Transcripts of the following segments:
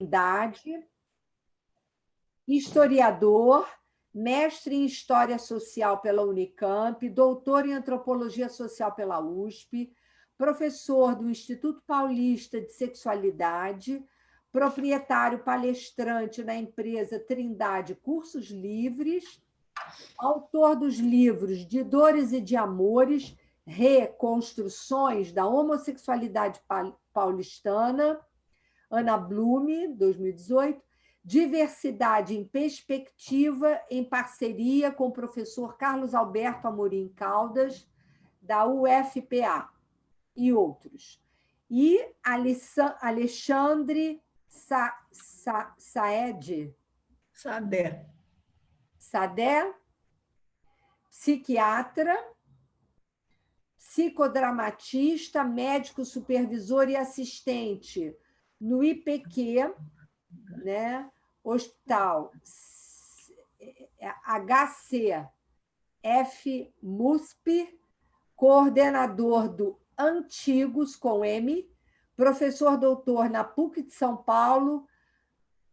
Trindade, historiador, mestre em História Social pela Unicamp, doutor em Antropologia Social pela USP, professor do Instituto Paulista de Sexualidade, proprietário palestrante na empresa Trindade Cursos Livres, autor dos livros De Dores e de Amores, Reconstruções da Homossexualidade Paulistana, Ana Blume, 2018, Diversidade em Perspectiva, em parceria com o professor Carlos Alberto Amorim Caldas, da UFPA, e outros. E Alexandre Sadé, psiquiatra, psicodramatista, médico supervisor e assistente no IPQ, né? Hospital HCF-MUSP, coordenador do Antigos, com M, professor doutor na PUC de São Paulo,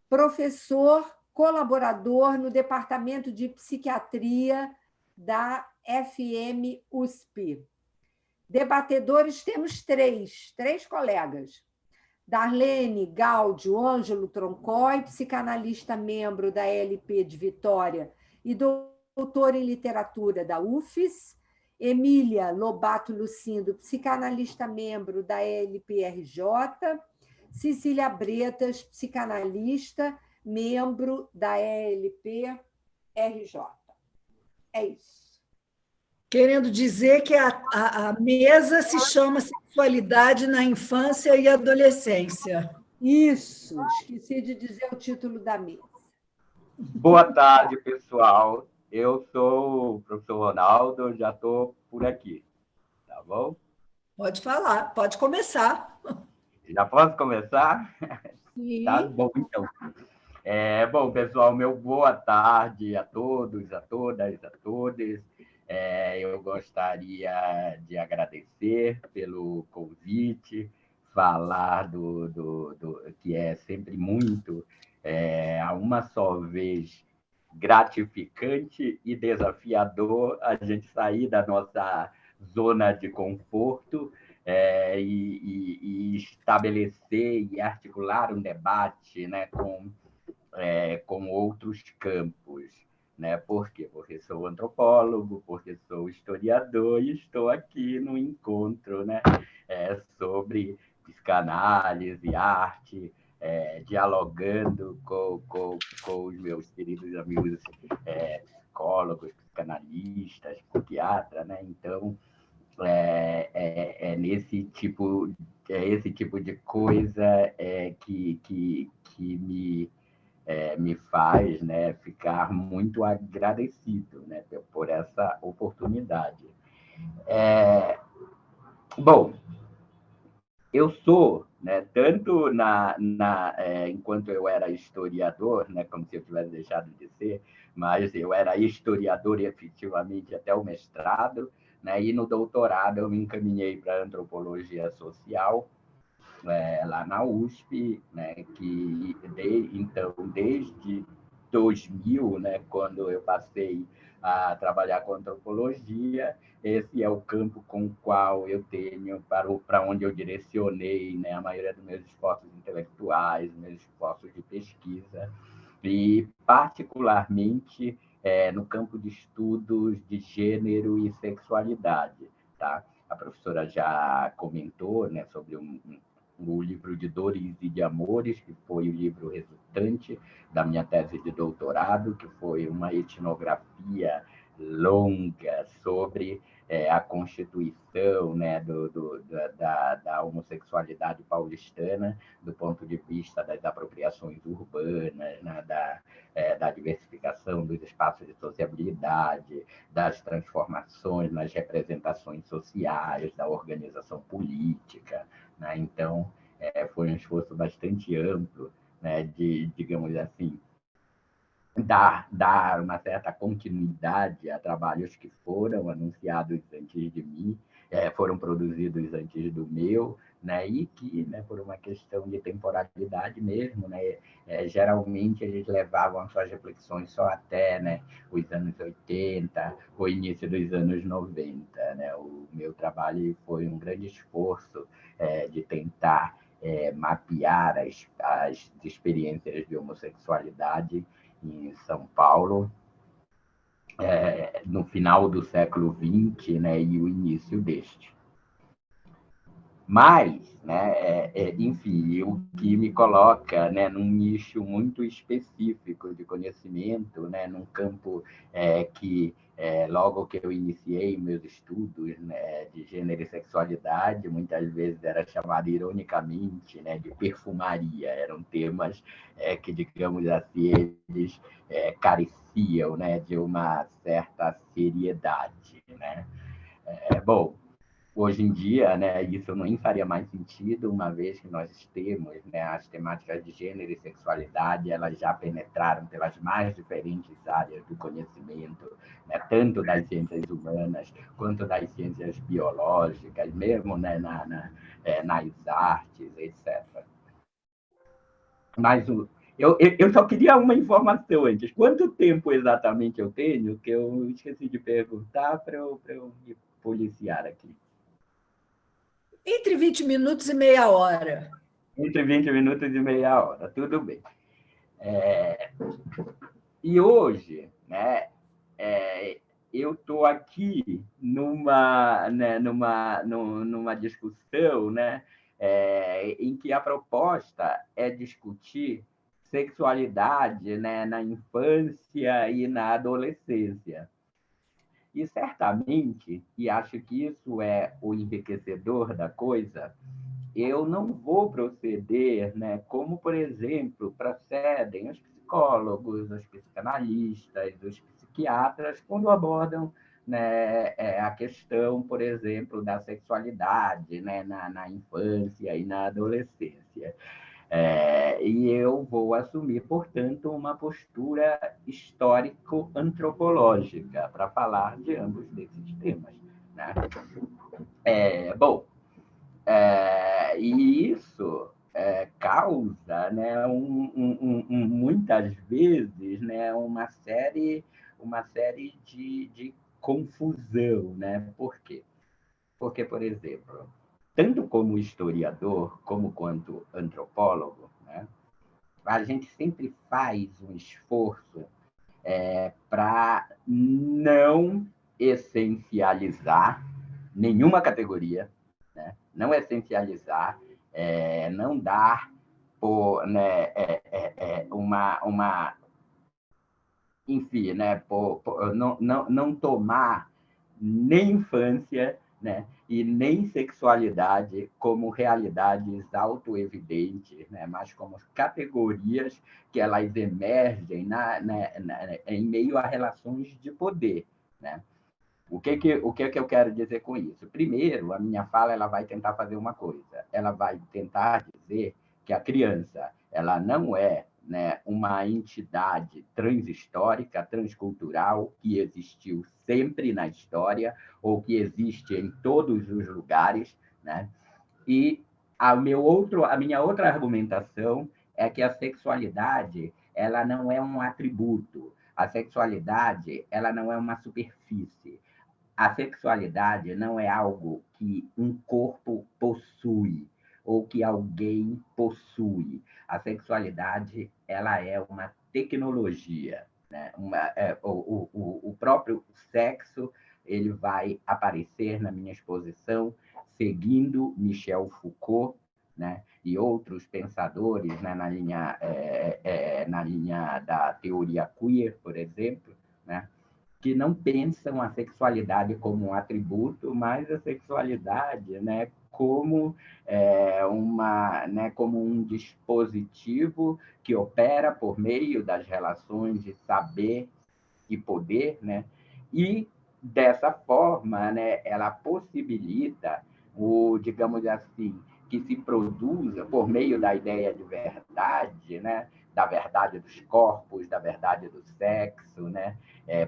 professor colaborador no Departamento de Psiquiatria da FM-USP. Debatedores, temos três colegas. Darlene Gaudio Ângelo Troncoi, psicanalista membro da LP de Vitória e doutora em literatura da UFES. Emília Lobato Lucindo, psicanalista membro da LPRJ. Cecília Bretas, psicanalista, membro da LPRJ. É isso. Querendo dizer que a mesa se chama Sexualidade na Infância e Adolescência. Isso, esqueci de dizer o título da mesa. Boa tarde, pessoal. Eu sou o professor Ronaldo, já estou por aqui, tá bom? Pode falar, pode começar. Já posso começar? Sim. Tá bom, então. Bom, pessoal, meu boa tarde a todos, a todas, a todos. Eu gostaria de agradecer pelo convite, falar do que é sempre muito, a uma só vez, gratificante e desafiador a gente sair da nossa zona de conforto e estabelecer e articular um debate, né, com outros campos. Né? Por quê? Porque sou antropólogo, porque sou historiador e estou aqui no encontro, né? Sobre psicanálise, arte, dialogando com os meus queridos amigos psicólogos, psicanalistas, psiquiatras, né? Então, esse tipo de coisa que me faz, né, ficar muito agradecido, né, por essa oportunidade. Bom, eu sou, né, tanto enquanto eu era historiador, né, como se eu tivesse deixado de ser, mas eu era historiador efetivamente até o mestrado, né, e no doutorado eu me encaminhei para antropologia social, lá na USP, né, que desde 2000, né, quando eu passei a trabalhar com antropologia, esse é o campo com o qual eu tenho, para onde eu direcionei, né, a maioria dos meus esforços intelectuais, meus esforços de pesquisa, e particularmente no campo de estudos de gênero e sexualidade. Tá? A professora já comentou, né, sobre o livro De Dores e de Amores, que foi o livro resultante da minha tese de doutorado, que foi uma etnografia longa sobre a constituição, né, da homossexualidade paulistana, do ponto de vista das apropriações urbanas, né, da diversificação dos espaços de sociabilidade, das transformações nas representações sociais, da organização política. Né? Então, foi um esforço bastante amplo, né, de, digamos assim, dar uma certa continuidade a trabalhos que foram anunciados antes de mim, foram produzidos antes do meu, né, e que, né, por uma questão de temporalidade mesmo, né, geralmente eles levavam as suas reflexões só até, né, os anos 80, o início dos anos 90. Né? O meu trabalho foi um grande esforço de tentar mapear as experiências de homossexualidade em São Paulo, no final do século XX, né, e o início deste. Mas, né, enfim, o que me coloca, né, num nicho muito específico de conhecimento, né, num campo que, logo que eu iniciei meus estudos, né, de gênero e sexualidade, muitas vezes era chamado ironicamente, né, de perfumaria. Eram temas que, digamos assim, eles careciam, né, de uma certa seriedade. Né? Bom, hoje em dia, né, isso nem faria mais sentido, uma vez que nós temos, né, as temáticas de gênero e sexualidade, elas já penetraram pelas mais diferentes áreas do conhecimento, né, tanto das ciências humanas quanto das ciências biológicas, mesmo, né, nas artes, etc. Mas eu só queria uma informação antes. Quanto tempo exatamente eu tenho, que eu esqueci de perguntar para eu me policiar aqui? Entre 20 minutos e meia hora. Entre 20 minutos e meia hora, tudo bem. E hoje, né, eu estou aqui numa discussão, né, em que a proposta é discutir sexualidade, né, na infância e na adolescência. E certamente, e acho que isso é o enriquecedor da coisa, eu não vou proceder, né, como, por exemplo, procedem os psicólogos, os psicanalistas, os psiquiatras, quando abordam, né, a questão, por exemplo, da sexualidade, né, na infância e na adolescência. E eu vou assumir, portanto, uma postura histórico-antropológica para falar de ambos desses temas. Né? Bom, e isso causa, né, muitas vezes, né, uma série de confusão. Né? Por quê? Porque, por exemplo, tanto como historiador como quanto antropólogo, né, a gente sempre faz um esforço para não essencializar nenhuma categoria, né? Não essencializar, não dar né, enfim, né, não tomar nem infância, né, e nem sexualidade como realidades autoevidentes, né, mas como categorias que elas emergem em meio a relações de poder. Né? O que eu quero dizer com isso? Primeiro, a minha fala ela vai tentar fazer uma coisa. Ela vai tentar dizer que a criança ela não é, né, uma entidade transhistórica, transcultural, que existiu sempre na história ou que existe em todos os lugares. Né? E a minha outra argumentação é que a sexualidade ela não é um atributo. A sexualidade ela não é uma superfície. A sexualidade não é algo que um corpo possui ou que alguém possui. A sexualidade ela é uma tecnologia. Né? O próprio sexo ele vai aparecer na minha exposição seguindo Michel Foucault, né? E outros pensadores, né? na linha da teoria queer, por exemplo, né? Que não pensam a sexualidade como um atributo, mas a sexualidade, né, como como um dispositivo que opera por meio das relações de saber e poder, né, e dessa forma, né, ela possibilita digamos assim, que se produza por meio da ideia de verdade, né, da verdade dos corpos, da verdade do sexo, né?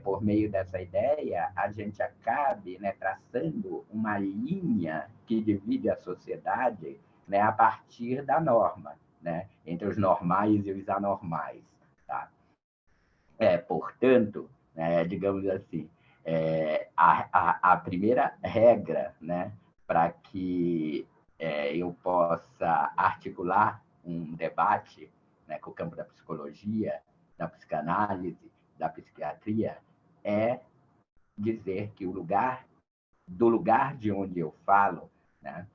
Por meio dessa ideia, a gente acabe, né, traçando uma linha que divide a sociedade, né, a partir da norma, né, entre os normais e os anormais. Tá? Portanto, digamos assim, a primeira regra, né, para que eu possa articular um debate, né, com o campo da psicologia, da psicanálise, da psiquiatria, é dizer que do lugar de onde eu falo, né,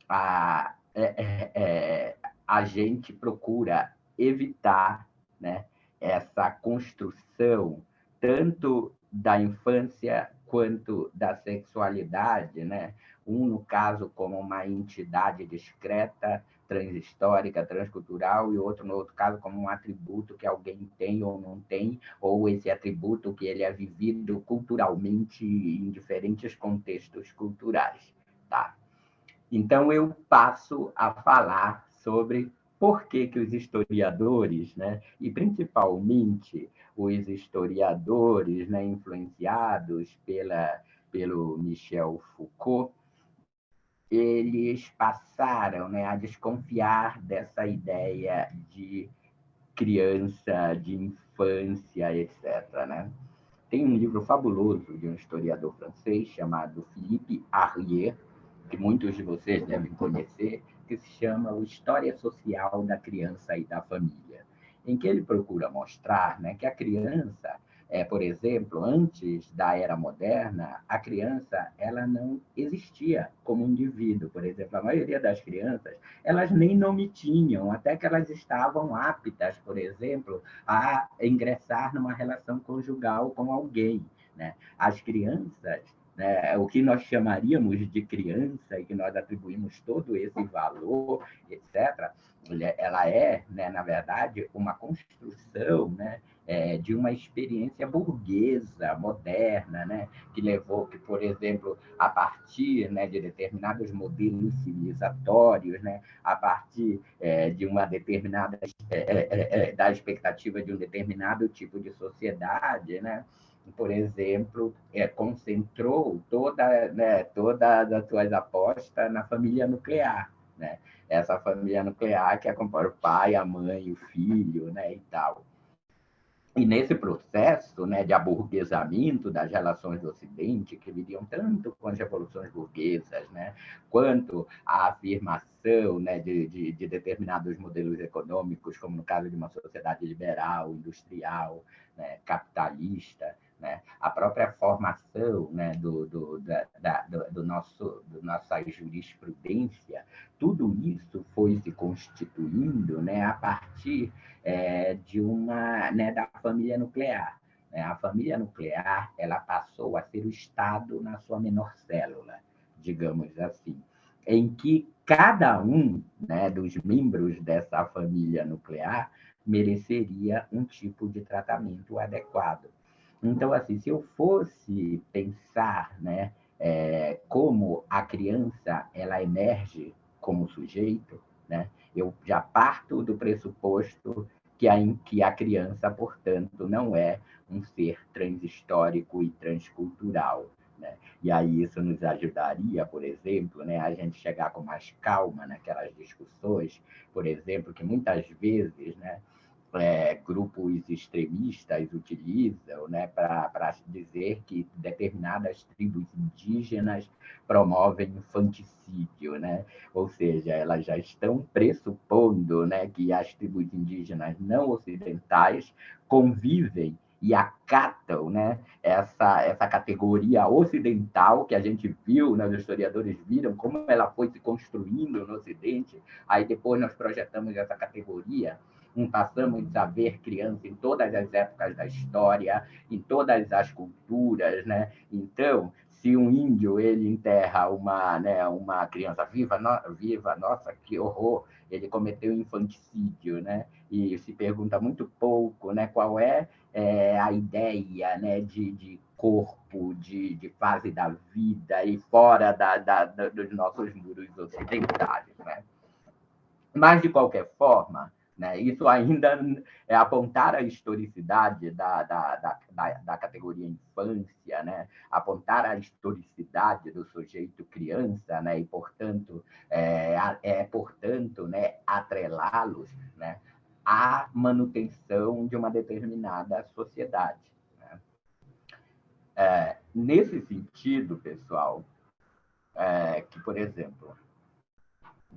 a gente procura evitar, né, essa construção tanto da infância quanto da sexualidade, né? No caso, como uma entidade discreta, transhistórica, transcultural, e no outro caso, como um atributo que alguém tem ou não tem, ou esse atributo que ele é vivido culturalmente em diferentes contextos culturais. Tá? Então, eu passo a falar sobre por que os historiadores, né, e principalmente os historiadores, né, influenciados pelo Michel Foucault, eles passaram, né, a desconfiar dessa ideia de criança, de infância, etc. Né? Tem um livro fabuloso de um historiador francês chamado Philippe Arrier, que muitos de vocês devem conhecer, que se chama O História Social da Criança e da Família, em que ele procura mostrar, né, que a criança, por exemplo, antes da era moderna, a criança ela não existia como indivíduo. Por exemplo, a maioria das crianças, elas nem nome tinham, até que elas estavam aptas, por exemplo, a ingressar numa relação conjugal com alguém. Né? As crianças, né, o que nós chamaríamos de criança e que nós atribuímos todo esse valor, etc., ela é, né, na verdade, uma construção, né, de uma experiência burguesa, moderna, né, que, por exemplo, a partir, né, de determinados modelos civilizatórios, né, a partir de uma determinada da expectativa de um determinado tipo de sociedade, né, por exemplo, concentrou todas as suas apostas na família nuclear, né? Essa família nuclear que acompanha o pai, a mãe, o filho, né, e tal. E nesse processo, né, de aburguesamento das relações do Ocidente, que viriam tanto com as revoluções burguesas, né, quanto a afirmação, né, de determinados modelos econômicos, como no caso de uma sociedade liberal, industrial, né, capitalista, né, a própria formação, né, do nossa jurisprudência, tudo isso foi se constituindo, né, a partir da família nuclear. Né? A família nuclear ela passou a ser o Estado na sua menor célula, digamos assim, em que cada um, né, dos membros dessa família nuclear mereceria um tipo de tratamento adequado. Então, assim, se eu fosse pensar, né, como a criança ela emerge como sujeito, né, eu já parto do pressuposto que a criança, portanto, não é um ser transhistórico e transcultural. Né? E aí isso nos ajudaria, por exemplo, né, a gente chegar com mais calma naquelas discussões, por exemplo, que muitas vezes, né, grupos extremistas utilizam, né, para dizer que determinadas tribos indígenas promovem infanticídio, né? Ou seja, elas já estão pressupondo, né, que as tribos indígenas não ocidentais convivem e acatam, né, essa categoria ocidental que a gente viu, né, os historiadores viram como ela foi se construindo no Ocidente, aí depois nós projetamos essa categoria, passamos a ver criança em todas as épocas da história, em todas as culturas, né? Então, se um índio ele enterra uma criança viva, nossa, que horror, ele cometeu infanticídio, né? E se pergunta muito pouco, né, qual é a ideia, né, de corpo, de fase da vida e fora dos nossos muros ocidentais, né? Mas, de qualquer forma, né? Isso ainda é apontar a historicidade da categoria infância, né? Apontar a historicidade do sujeito criança, né? E, portanto, né, atrelá-los, né, à manutenção de uma determinada sociedade. Né? Nesse sentido, pessoal, que, por exemplo,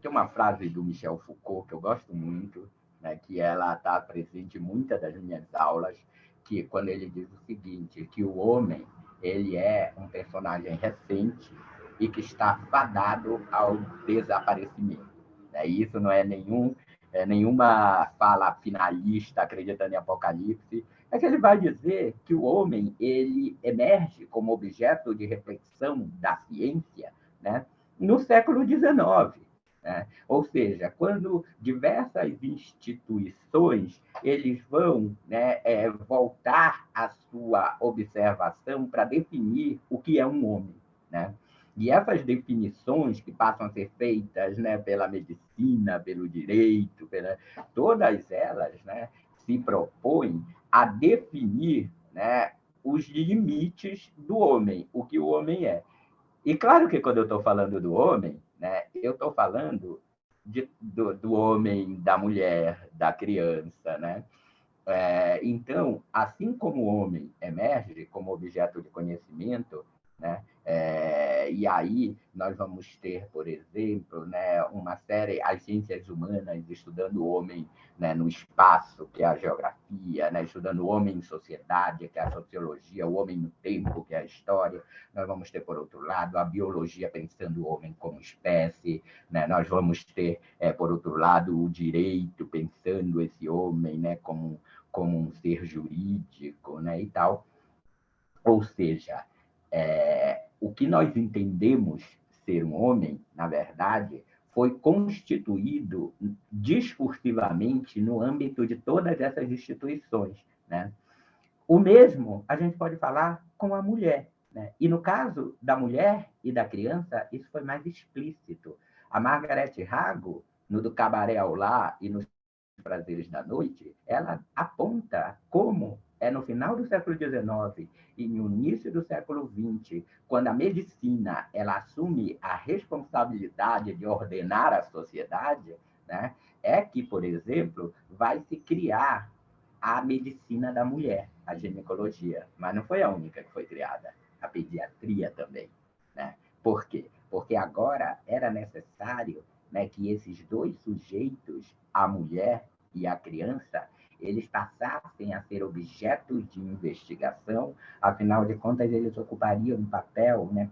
tem uma frase do Michel Foucault que eu gosto muito, né, que ela está presente em muitas das minhas aulas, que quando ele diz o seguinte, que o homem ele é um personagem recente e que está fadado ao desaparecimento. E isso não é nenhuma fala finalista acreditando em Apocalipse, é que ele vai dizer que o homem ele emerge como objeto de reflexão da ciência, né, no século XIX. Né? Ou seja, quando diversas instituições eles vão, né, voltar a sua observação para definir o que é um homem. Né? E essas definições que passam a ser feitas, né, pela medicina, pelo direito, todas elas, né, se propõem a definir, né, os limites do homem, o que o homem é. E claro que quando eu estou falando do homem, né, eu estou falando do homem, da mulher, da criança. Né? Então, assim como o homem emerge como objeto de conhecimento, né, e aí nós vamos ter, por exemplo, né, uma série, as ciências humanas estudando o homem, né, no espaço, que é a geografia, né, estudando o homem em sociedade, que é a sociologia, o homem no tempo, que é a história. Nós vamos ter, por outro lado, a biologia pensando o homem como espécie, né? Nós vamos ter, por outro lado, o direito pensando esse homem, né, como um ser jurídico, né, e tal. Ou seja, o que nós entendemos ser um homem, na verdade, foi constituído discursivamente no âmbito de todas essas instituições. Né? O mesmo a gente pode falar com a mulher. Né? E no caso da mulher e da criança, isso foi mais explícito. A Margaret Hago, no Do Cabaré ao Lar e nos Prazeres da Noite, ela aponta como no final do século XIX e no início do século XX, quando a medicina ela assume a responsabilidade de ordenar a sociedade, né, que, por exemplo, vai se criar a medicina da mulher, a ginecologia. Mas não foi a única que foi criada, a pediatria também. Né? Por quê? Porque agora era necessário, né, que esses dois sujeitos, a mulher e a criança, eles passassem a ser objetos de investigação, afinal de contas, eles ocupariam um papel, né,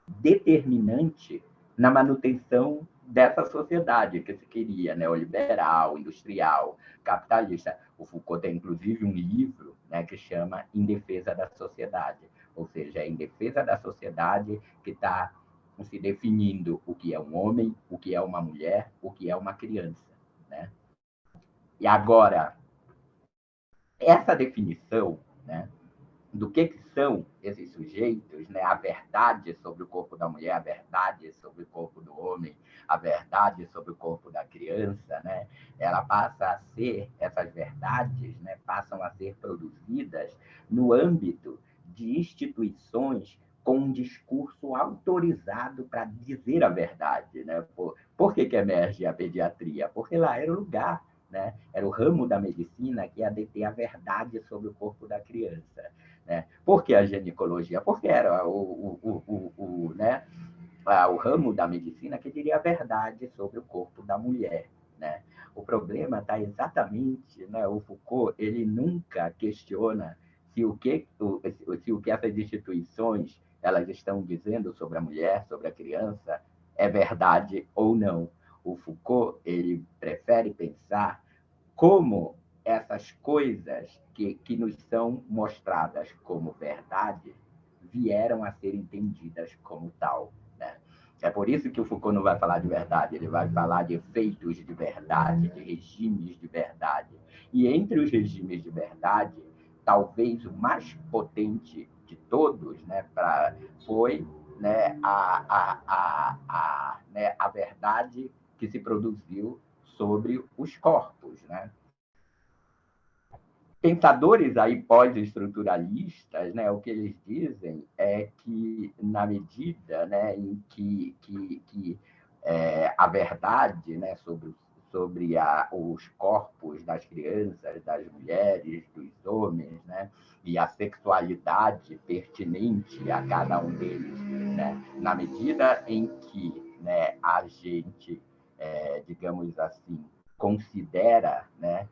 determinante na manutenção dessa sociedade que se queria, neoliberal, industrial, capitalista. O Foucault tem, inclusive, um livro, né, que chama Em Defesa da Sociedade, ou seja, é em defesa da sociedade que está se definindo o que é um homem, o que é uma mulher, o que é uma criança. Né? E agora, essa definição, né, do que são esses sujeitos, né, a verdade sobre o corpo da mulher, a verdade sobre o corpo do homem, a verdade sobre o corpo da criança, né, ela passa a ser, essas verdades, né, passam a ser produzidas no âmbito de instituições com um discurso autorizado para dizer a verdade. Né? Por que emerge a pediatria? Porque lá era o lugar, né? Era o ramo da medicina que ia deter a verdade sobre o corpo da criança. Né? Por que a ginecologia? Porque era né, o ramo da medicina que diria a verdade sobre o corpo da mulher. Né? O problema está exatamente, né, o Foucault ele nunca questiona se o que essas instituições elas estão dizendo sobre a mulher, sobre a criança, é verdade ou não. O Foucault ele prefere pensar como essas coisas que nos são mostradas como verdade vieram a ser entendidas como tal. Né? É por isso que o Foucault não vai falar de verdade, ele vai falar de efeitos de verdade, de regimes de verdade. E entre os regimes de verdade, talvez o mais potente de todos, né, foi, né, a verdade que se produziu sobre os corpos, né? Pensadores aí pós-estruturalistas, né, o que eles dizem é que, na medida, né, em que a verdade, né, sobre os corpos das crianças, das mulheres, dos homens, né, e a sexualidade pertinente a cada um deles, né, na medida em que, né, a gente, digamos assim, considera, né,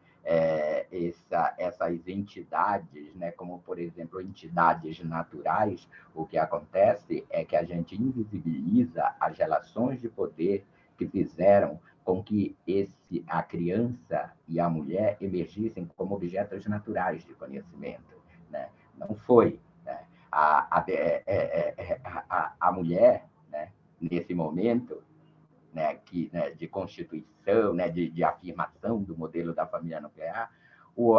essas entidades, né, como, por exemplo, entidades naturais, o que acontece é que a gente invisibiliza as relações de poder que fizeram com que a criança e a mulher emergissem como objetos naturais de conhecimento, né? Não foi, né? A mulher, né, nesse momento, né, de constituição, né, de afirmação do modelo da família nuclear,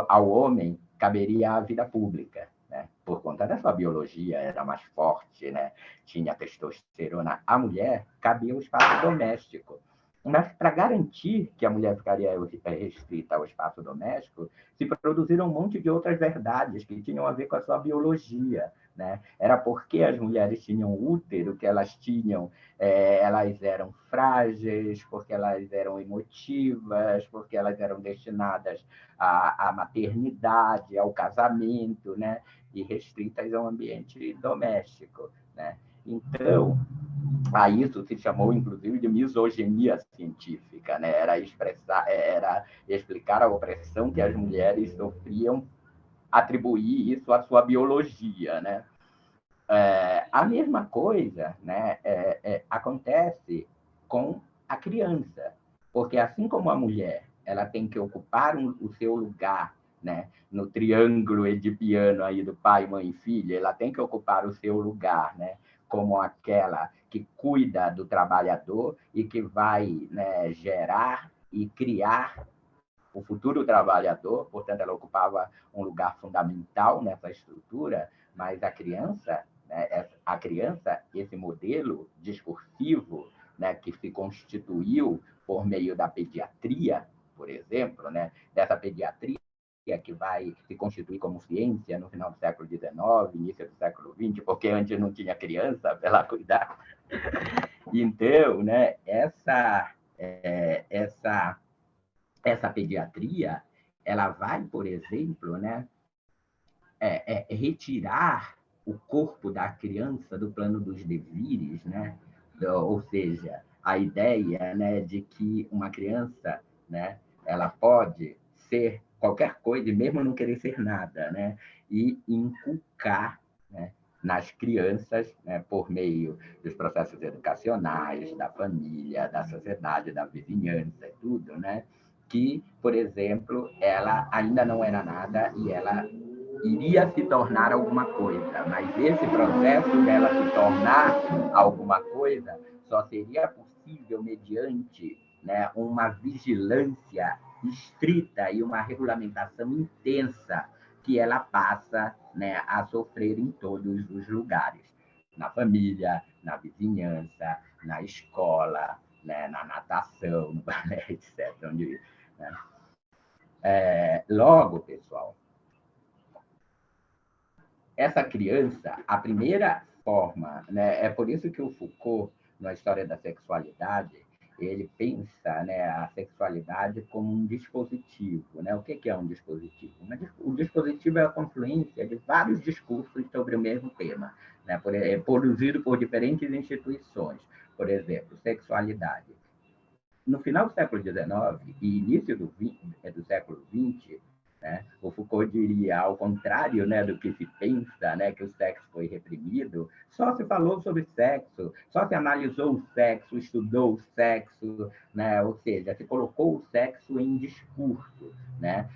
ao homem caberia a vida pública, né, por conta da sua biologia, era mais forte, né, tinha testosterona. A mulher cabia o espaço doméstico. Mas, para garantir que a mulher ficaria restrita ao espaço doméstico, se produziram um monte de outras verdades que tinham a ver com a sua biologia, né? Era porque as mulheres tinham útero que elas tinham, elas eram frágeis, porque elas eram emotivas, porque elas eram destinadas à maternidade, ao casamento, né? E restritas ao ambiente doméstico, né? Então, a isso se chamou, inclusive, de misoginia científica, né? Era explicar a opressão que as mulheres sofriam, atribuir isso à sua biologia, né? A mesma coisa, né, acontece com a criança, porque assim como a mulher ela tem que ocupar o seu lugar, né, no triângulo edipiano aí do pai, mãe e filha, ela tem que ocupar o seu lugar, né, como aquela que cuida do trabalhador e que vai, né, gerar e criar o futuro trabalhador, portanto, ela ocupava um lugar fundamental nessa estrutura, mas a criança, esse modelo discursivo, né, que se constituiu por meio da pediatria, por exemplo, né, dessa pediatria que vai se constituir como ciência no final do século XIX, início do século XX, porque antes não tinha criança para ela cuidar. Então, né, essa pediatria, ela vai, por exemplo, né, retirar o corpo da criança do plano dos devires, né? Ou seja, a ideia, né, de que uma criança, né, ela pode ser qualquer coisa, e mesmo não querer ser nada, né? E inculcar, né, nas crianças, né, por meio dos processos educacionais, da família, da sociedade, da vizinhança e tudo, né? Que, por exemplo, ela ainda não era nada e ela iria se tornar alguma coisa, mas esse processo dela se tornar alguma coisa só seria possível mediante, né, uma vigilância estrita e uma regulamentação intensa que ela passa, né, a sofrer em todos os lugares, na família, na vizinhança, na escola, né, na natação, no balé, etc. Onde, né? Logo, pessoal, essa criança, a primeira forma, né, é por isso que o Foucault, na História da Sexualidade, ele pensa, né, a sexualidade como um dispositivo, né? O que é um dispositivo? O dispositivo é a confluência de vários discursos sobre o mesmo tema, né? Produzido por diferentes instituições. Por exemplo, sexualidade. No final do século XIX e início do século XX, né, o Foucault diria, ao contrário, né, do que se pensa, né, que o sexo foi reprimido, só se falou sobre sexo, só se analisou o sexo, estudou o sexo, né, ou seja, se colocou o sexo em discurso. Né?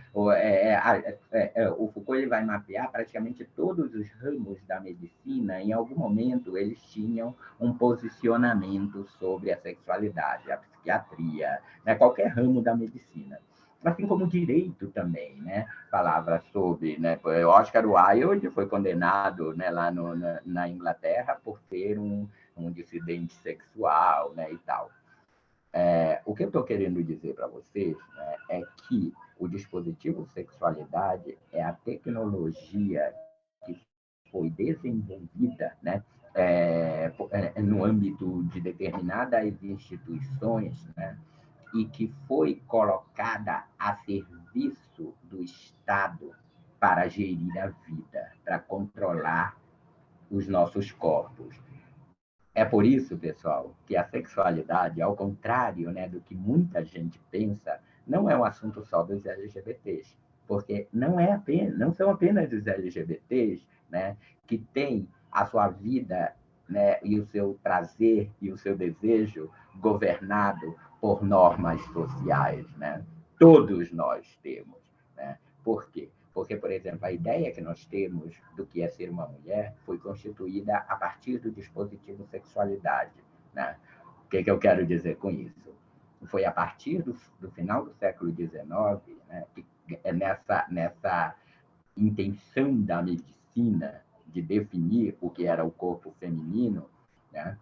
O Foucault ele vai mapear praticamente todos os ramos da medicina, em algum momento eles tinham um posicionamento sobre a sexualidade, a psiquiatria, né, qualquer ramo da medicina. Assim como o direito também, né? Falava sobre, né? Oscar Wilde foi condenado, né, lá na Inglaterra por ser um dissidente sexual, né, e tal. O que eu estou querendo dizer para vocês, né, é que o dispositivo sexualidade é a tecnologia que foi desenvolvida, né, no âmbito de determinadas instituições, né, e que foi colocada a serviço do Estado para gerir a vida, para controlar os nossos corpos. É por isso, pessoal, que a sexualidade, ao contrário, né, do que muita gente pensa, não é um assunto só dos LGBTs, porque não são apenas os LGBTs, né, que têm a sua vida, né, e o seu prazer e o seu desejo governado por normas sociais, né? Todos nós temos, né? Por quê? Porque, por exemplo, a ideia que nós temos do que é ser uma mulher foi constituída a partir do dispositivo sexualidade, né? O que eu quero dizer com isso? Foi a partir do final do século XIX, né, que nessa intenção da medicina de definir o que era o corpo feminino, né,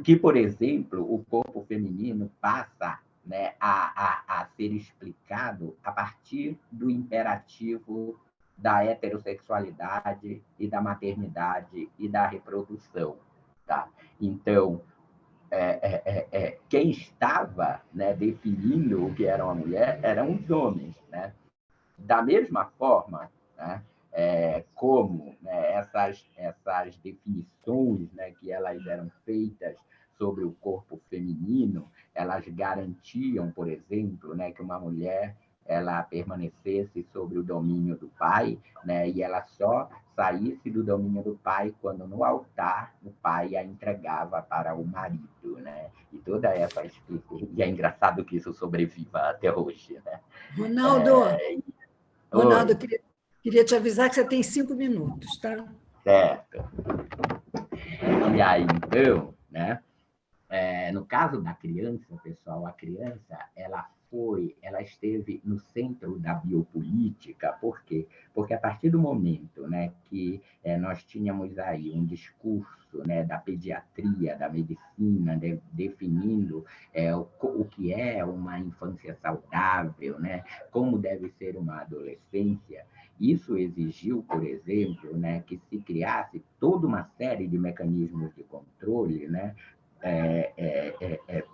que, por exemplo, o corpo feminino passa, né, a ser explicado a partir do imperativo da heterossexualidade e da maternidade e da reprodução. Tá? Então, quem estava, né, definindo o que era uma mulher eram os homens. Né? Da mesma forma, né, como, né, essas definições, né, que elas eram feitas sobre o corpo feminino, elas garantiam, por exemplo, né, que uma mulher ela permanecesse sobre o domínio do pai, né, e ela só saísse do domínio do pai quando no altar o pai a entregava para o marido, né? E toda essa e é engraçado que isso sobreviva até hoje, né? Ronaldo, queria te avisar que você tem 5 minutos, tá? Certo. E aí, então, né? No caso da criança, pessoal, a criança ela esteve no centro da biopolítica. Por quê? Porque a partir do momento, né, que nós tínhamos aí um discurso, né, da pediatria, da medicina, definindo o que é uma infância saudável, né, como deve ser uma adolescência, isso exigiu, por exemplo, né, que se criasse toda uma série de mecanismos de controle, né,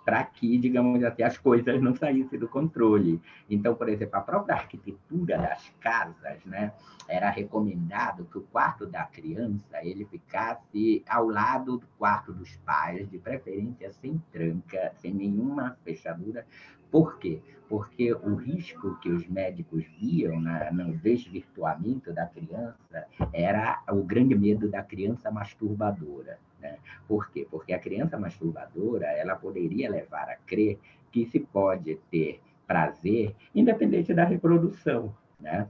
para que, digamos assim, as coisas não saíssem do controle. Então, por exemplo, a própria arquitetura das casas, né, era recomendado que o quarto da criança ele ficasse ao lado do quarto dos pais, de preferência sem tranca, sem nenhuma fechadura. Por quê? Porque o risco que os médicos viam no desvirtuamento da criança era o grande medo da criança masturbadora. Né? Por quê? Porque a criança masturbadora ela poderia levar a crer que se pode ter prazer independente da reprodução. Né?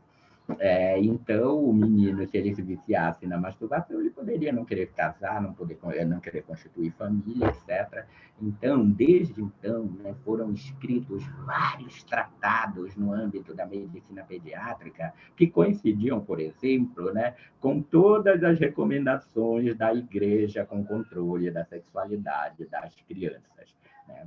Então, o menino, se ele se viciasse na masturbação, ele poderia não querer casar, não querer constituir família, etc. Então, desde então, né, foram escritos vários tratados no âmbito da medicina pediátrica que coincidiam, por exemplo, né, com todas as recomendações da Igreja com controle da sexualidade das crianças. Né?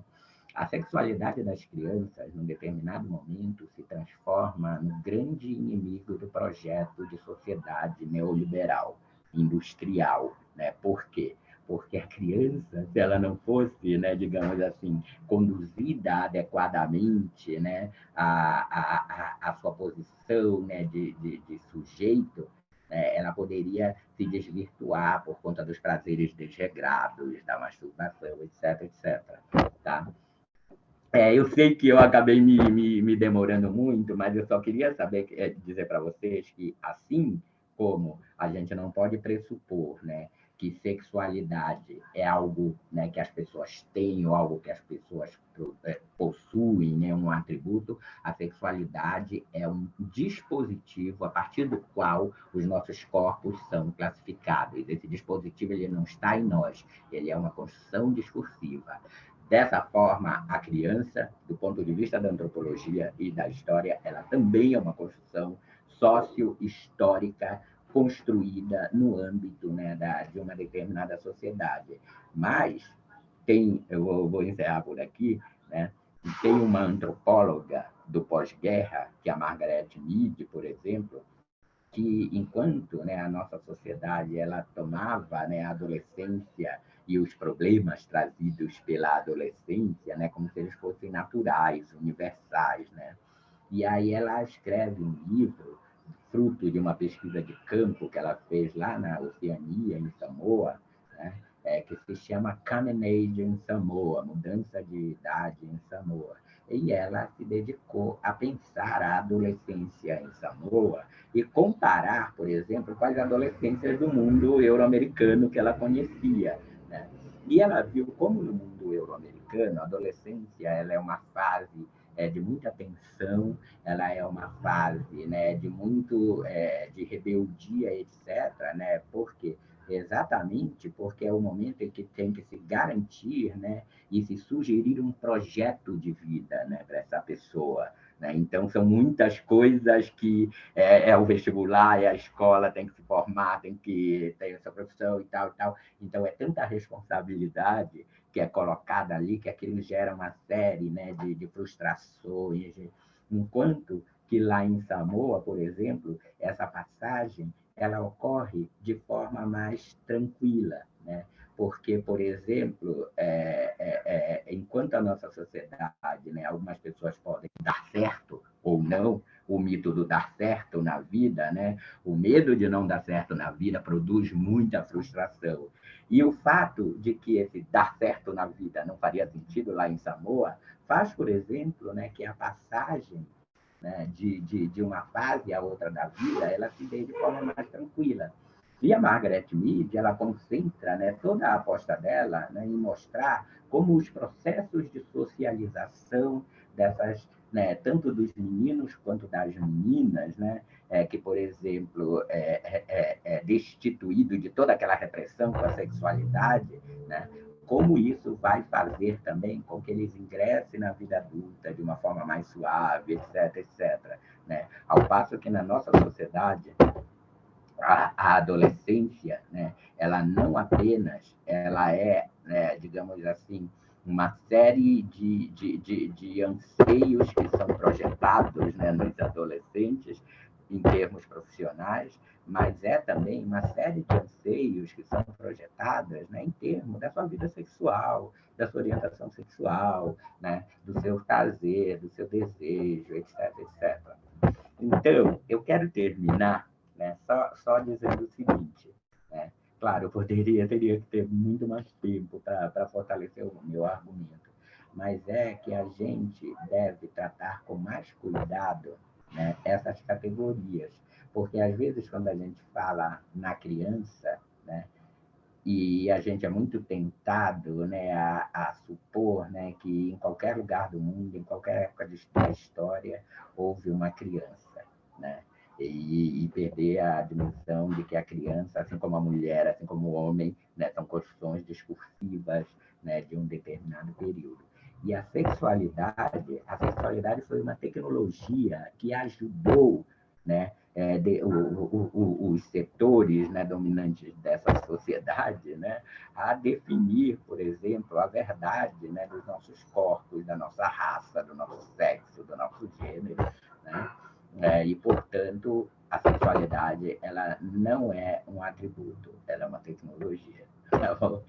A sexualidade das crianças, num determinado momento, se transforma no grande inimigo do projeto de sociedade neoliberal, industrial. Né? Por quê? Porque a criança, se ela não fosse, né, digamos assim, conduzida adequadamente, né, a sua posição, né, de sujeito, ela poderia se desvirtuar por conta dos prazeres desregrados, da masturbação, etc, etc. Tá? Eu sei que eu acabei me demorando muito, mas eu só queria dizer para vocês que, assim como a gente não pode pressupor, né, que sexualidade é algo, né, que as pessoas têm ou algo que as pessoas possuem, né, um atributo, a sexualidade é um dispositivo a partir do qual os nossos corpos são classificados. Esse dispositivo ele não está em nós, ele é uma construção discursiva. Dessa forma, a criança, do ponto de vista da antropologia e da história, ela também é uma construção socio-histórica construída no âmbito, né, de uma determinada sociedade. Mas eu vou encerrar por aqui, né? E tem uma antropóloga do pós-guerra, que é a Margaret Mead, por exemplo, que enquanto, né, a nossa sociedade ela tomava, né, a adolescência e os problemas trazidos pela adolescência, né, como se eles fossem naturais, universais, né? E aí ela escreve um livro, fruto de uma pesquisa de campo que ela fez lá na Oceania, em Samoa, né? Que se chama Coming Age in Samoa, Mudança de Idade em Samoa. E ela se dedicou a pensar a adolescência em Samoa e comparar, por exemplo, com as adolescências do mundo euro-americano que ela conhecia, né? E ela viu como no mundo euro-americano a adolescência ela é uma fase de muita tensão, ela é uma fase, né, de muito de rebeldia, etc., né? Porque exatamente porque é o momento em que tem que se garantir, né, e se sugerir um projeto de vida, né, para essa pessoa, né? Então são muitas coisas que é o vestibular, é a escola, tem que se formar, tem que ter essa profissão e tal e tal. Então é tanta responsabilidade que é colocada ali, que aquilo gera uma série, né, de frustrações, enquanto que lá em Samoa, por exemplo, essa passagem ela ocorre de forma mais tranquila, né? Porque, por exemplo, enquanto a nossa sociedade, né, algumas pessoas podem dar certo ou não, o mito do dar certo na vida, né? O medo de não dar certo na vida produz muita frustração. E o fato de que esse dar certo na vida não faria sentido lá em Samoa faz, por exemplo, né, que a passagem, né, de uma fase à outra da vida ela se dê de forma mais tranquila. E a Margaret Mead ela concentra, né, toda a aposta dela, né, em mostrar como os processos de socialização dessas, né, tanto dos meninos quanto das meninas, né, que, por exemplo, é destituído de toda aquela repressão com a sexualidade, né, como isso vai fazer também com que eles ingressem na vida adulta de uma forma mais suave, etc., etc., né? Ao passo que na nossa sociedade a adolescência, né, ela não apenas ela é, né, digamos assim, uma série de anseios que são projetados, né, nos adolescentes em termos profissionais, mas é também uma série de anseios que são projetadas, né, em termos da sua vida sexual, da sua orientação sexual, né, do seu prazer, do seu desejo, etc., etc. Então, eu quero terminar, né, só dizendo o seguinte, né? Claro, eu teria que ter muito mais tempo para fortalecer o meu argumento, mas é que a gente deve tratar com mais cuidado, né, essas categorias, porque às vezes quando a gente fala na criança, né, e a gente é muito tentado, né, a supor, né, que em qualquer lugar do mundo, em qualquer época da história, houve uma criança, né? E perder a dimensão de que a criança, assim como a mulher, assim como o homem, né, são construções discursivas, né, de um determinado período. E a sexualidade foi uma tecnologia que ajudou, né, os setores, né, dominantes dessa sociedade, né, a definir, por exemplo, a verdade, né, dos nossos corpos, da nossa raça, do nosso sexo, do nosso gênero, né? E, portanto, a sexualidade ela não é um atributo, ela é uma tecnologia. Tá bom?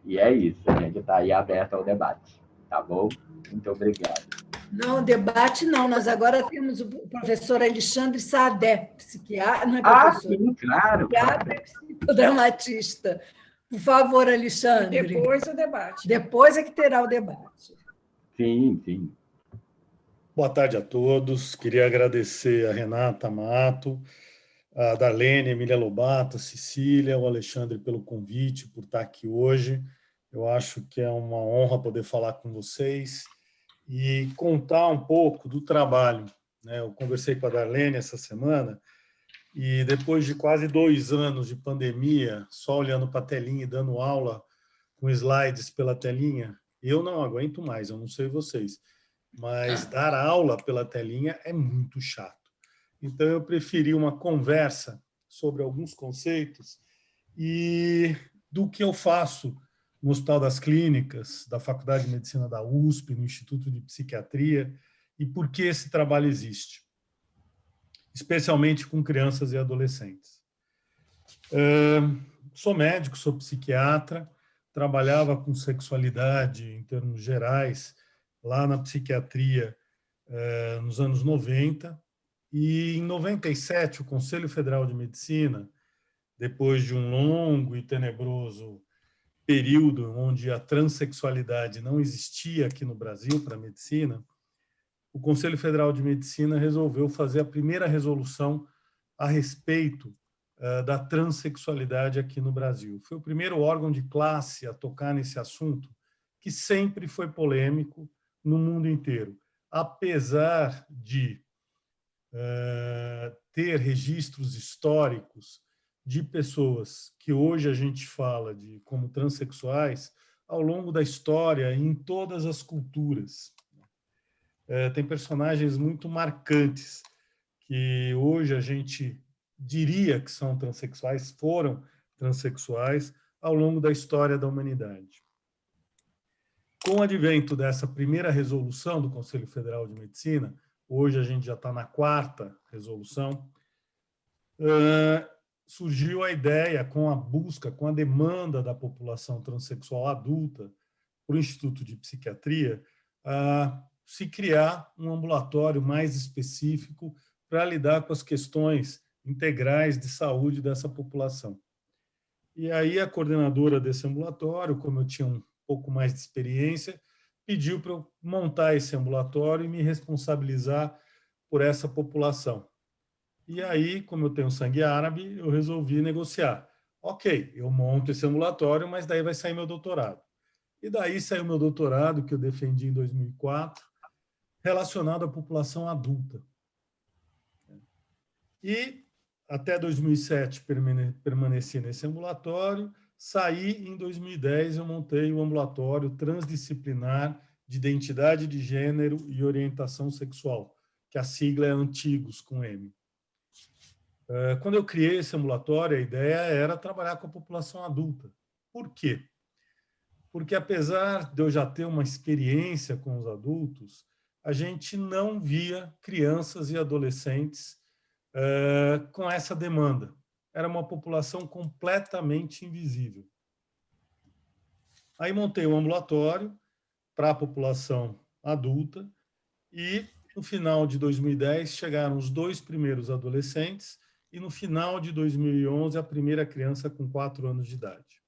E é isso, a gente está aí aberto ao debate. Tá bom? Muito obrigado. Não, debate não. Nós agora temos o professor Alexandre Saadé, psiquiatra, não é professor? Sim, claro. Psiquiatra e psicodramatista. Por favor, Alexandre. E depois o debate. Depois é que terá o debate. Sim, sim. Boa tarde a todos. Queria agradecer a Renata Mato, a Darlene, a Emília Lobato, a Cecília, o Alexandre pelo convite, por estar aqui hoje. Eu acho que é uma honra poder falar com vocês e contar um pouco do trabalho, né? Eu conversei com a Darlene essa semana e depois de quase 2 anos de pandemia, só olhando para a telinha e dando aula com slides pela telinha, eu não aguento mais, eu não sei vocês, mas dar aula pela telinha é muito chato. Então, eu preferi uma conversa sobre alguns conceitos e do que eu faço no Hospital das Clínicas, da Faculdade de Medicina da USP, no Instituto de Psiquiatria, e por que esse trabalho existe, especialmente com crianças e adolescentes. Sou médico, sou psiquiatra, trabalhava com sexualidade em termos gerais lá na psiquiatria nos anos 90, e em 97 o Conselho Federal de Medicina, depois de um longo e tenebroso período onde a transexualidade não existia aqui no Brasil para a medicina, o Conselho Federal de Medicina resolveu fazer a primeira resolução a respeito da transexualidade aqui no Brasil. Foi o primeiro órgão de classe a tocar nesse assunto, que sempre foi polêmico no mundo inteiro, apesar de ter registros históricos de pessoas que hoje a gente fala de como transexuais ao longo da história em todas as culturas. Tem personagens muito marcantes que hoje a gente diria que são transexuais, foram transexuais ao longo da história da humanidade. Com o advento dessa primeira resolução do Conselho Federal de Medicina, hoje a gente já está na 4ª resolução, surgiu a ideia, com a busca, com a demanda da população transexual adulta, para o Instituto de Psiquiatria, se criar um ambulatório mais específico para lidar com as questões integrais de saúde dessa população. E aí a coordenadora desse ambulatório, como eu tinha um pouco mais de experiência, pediu para eu montar esse ambulatório e me responsabilizar por essa população. E aí, como eu tenho sangue árabe, eu resolvi negociar. Ok, eu monto esse ambulatório, mas daí vai sair meu doutorado. E daí saiu meu doutorado, que eu defendi em 2004, relacionado à população adulta. E até 2007 permaneci nesse ambulatório, saí em 2010, eu montei o ambulatório transdisciplinar de identidade de gênero e orientação sexual, que a sigla é Antigos, com M. Quando eu criei esse ambulatório, a ideia era trabalhar com a população adulta. Por quê? Porque, apesar de eu já ter uma experiência com os adultos, a gente não via crianças e adolescentes com essa demanda. Era uma população completamente invisível. Aí montei um ambulatório para a população adulta e, no final de 2010, chegaram os 2 primeiros adolescentes e, no final de 2011, a primeira criança com 4 anos de idade.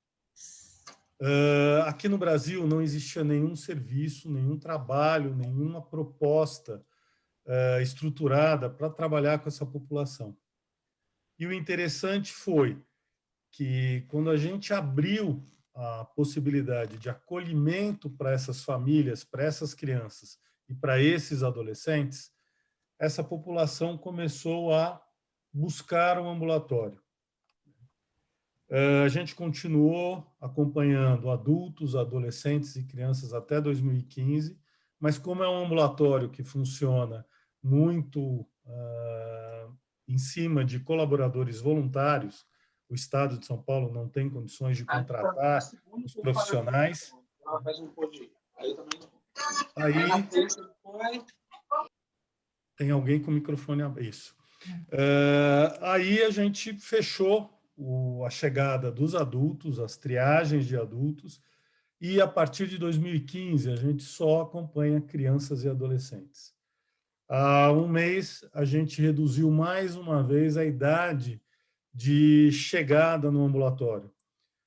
Aqui no Brasil não existia nenhum serviço, nenhum trabalho, nenhuma proposta estruturada para trabalhar com essa população. E o interessante foi que, quando a gente abriu a possibilidade de acolhimento para essas famílias, para essas crianças e para esses adolescentes, essa população começou a buscar um ambulatório. A gente continuou acompanhando adultos, adolescentes e crianças até 2015, mas como é um ambulatório que funciona muito em cima de colaboradores voluntários, o Estado de São Paulo não tem condições de contratar os profissionais. Aí tem alguém com o microfone aberto. Isso. Aí a gente fechou a chegada dos adultos, as triagens de adultos, e a partir de 2015 a gente só acompanha crianças e adolescentes. Há um mês a gente reduziu mais uma vez a idade de chegada no ambulatório.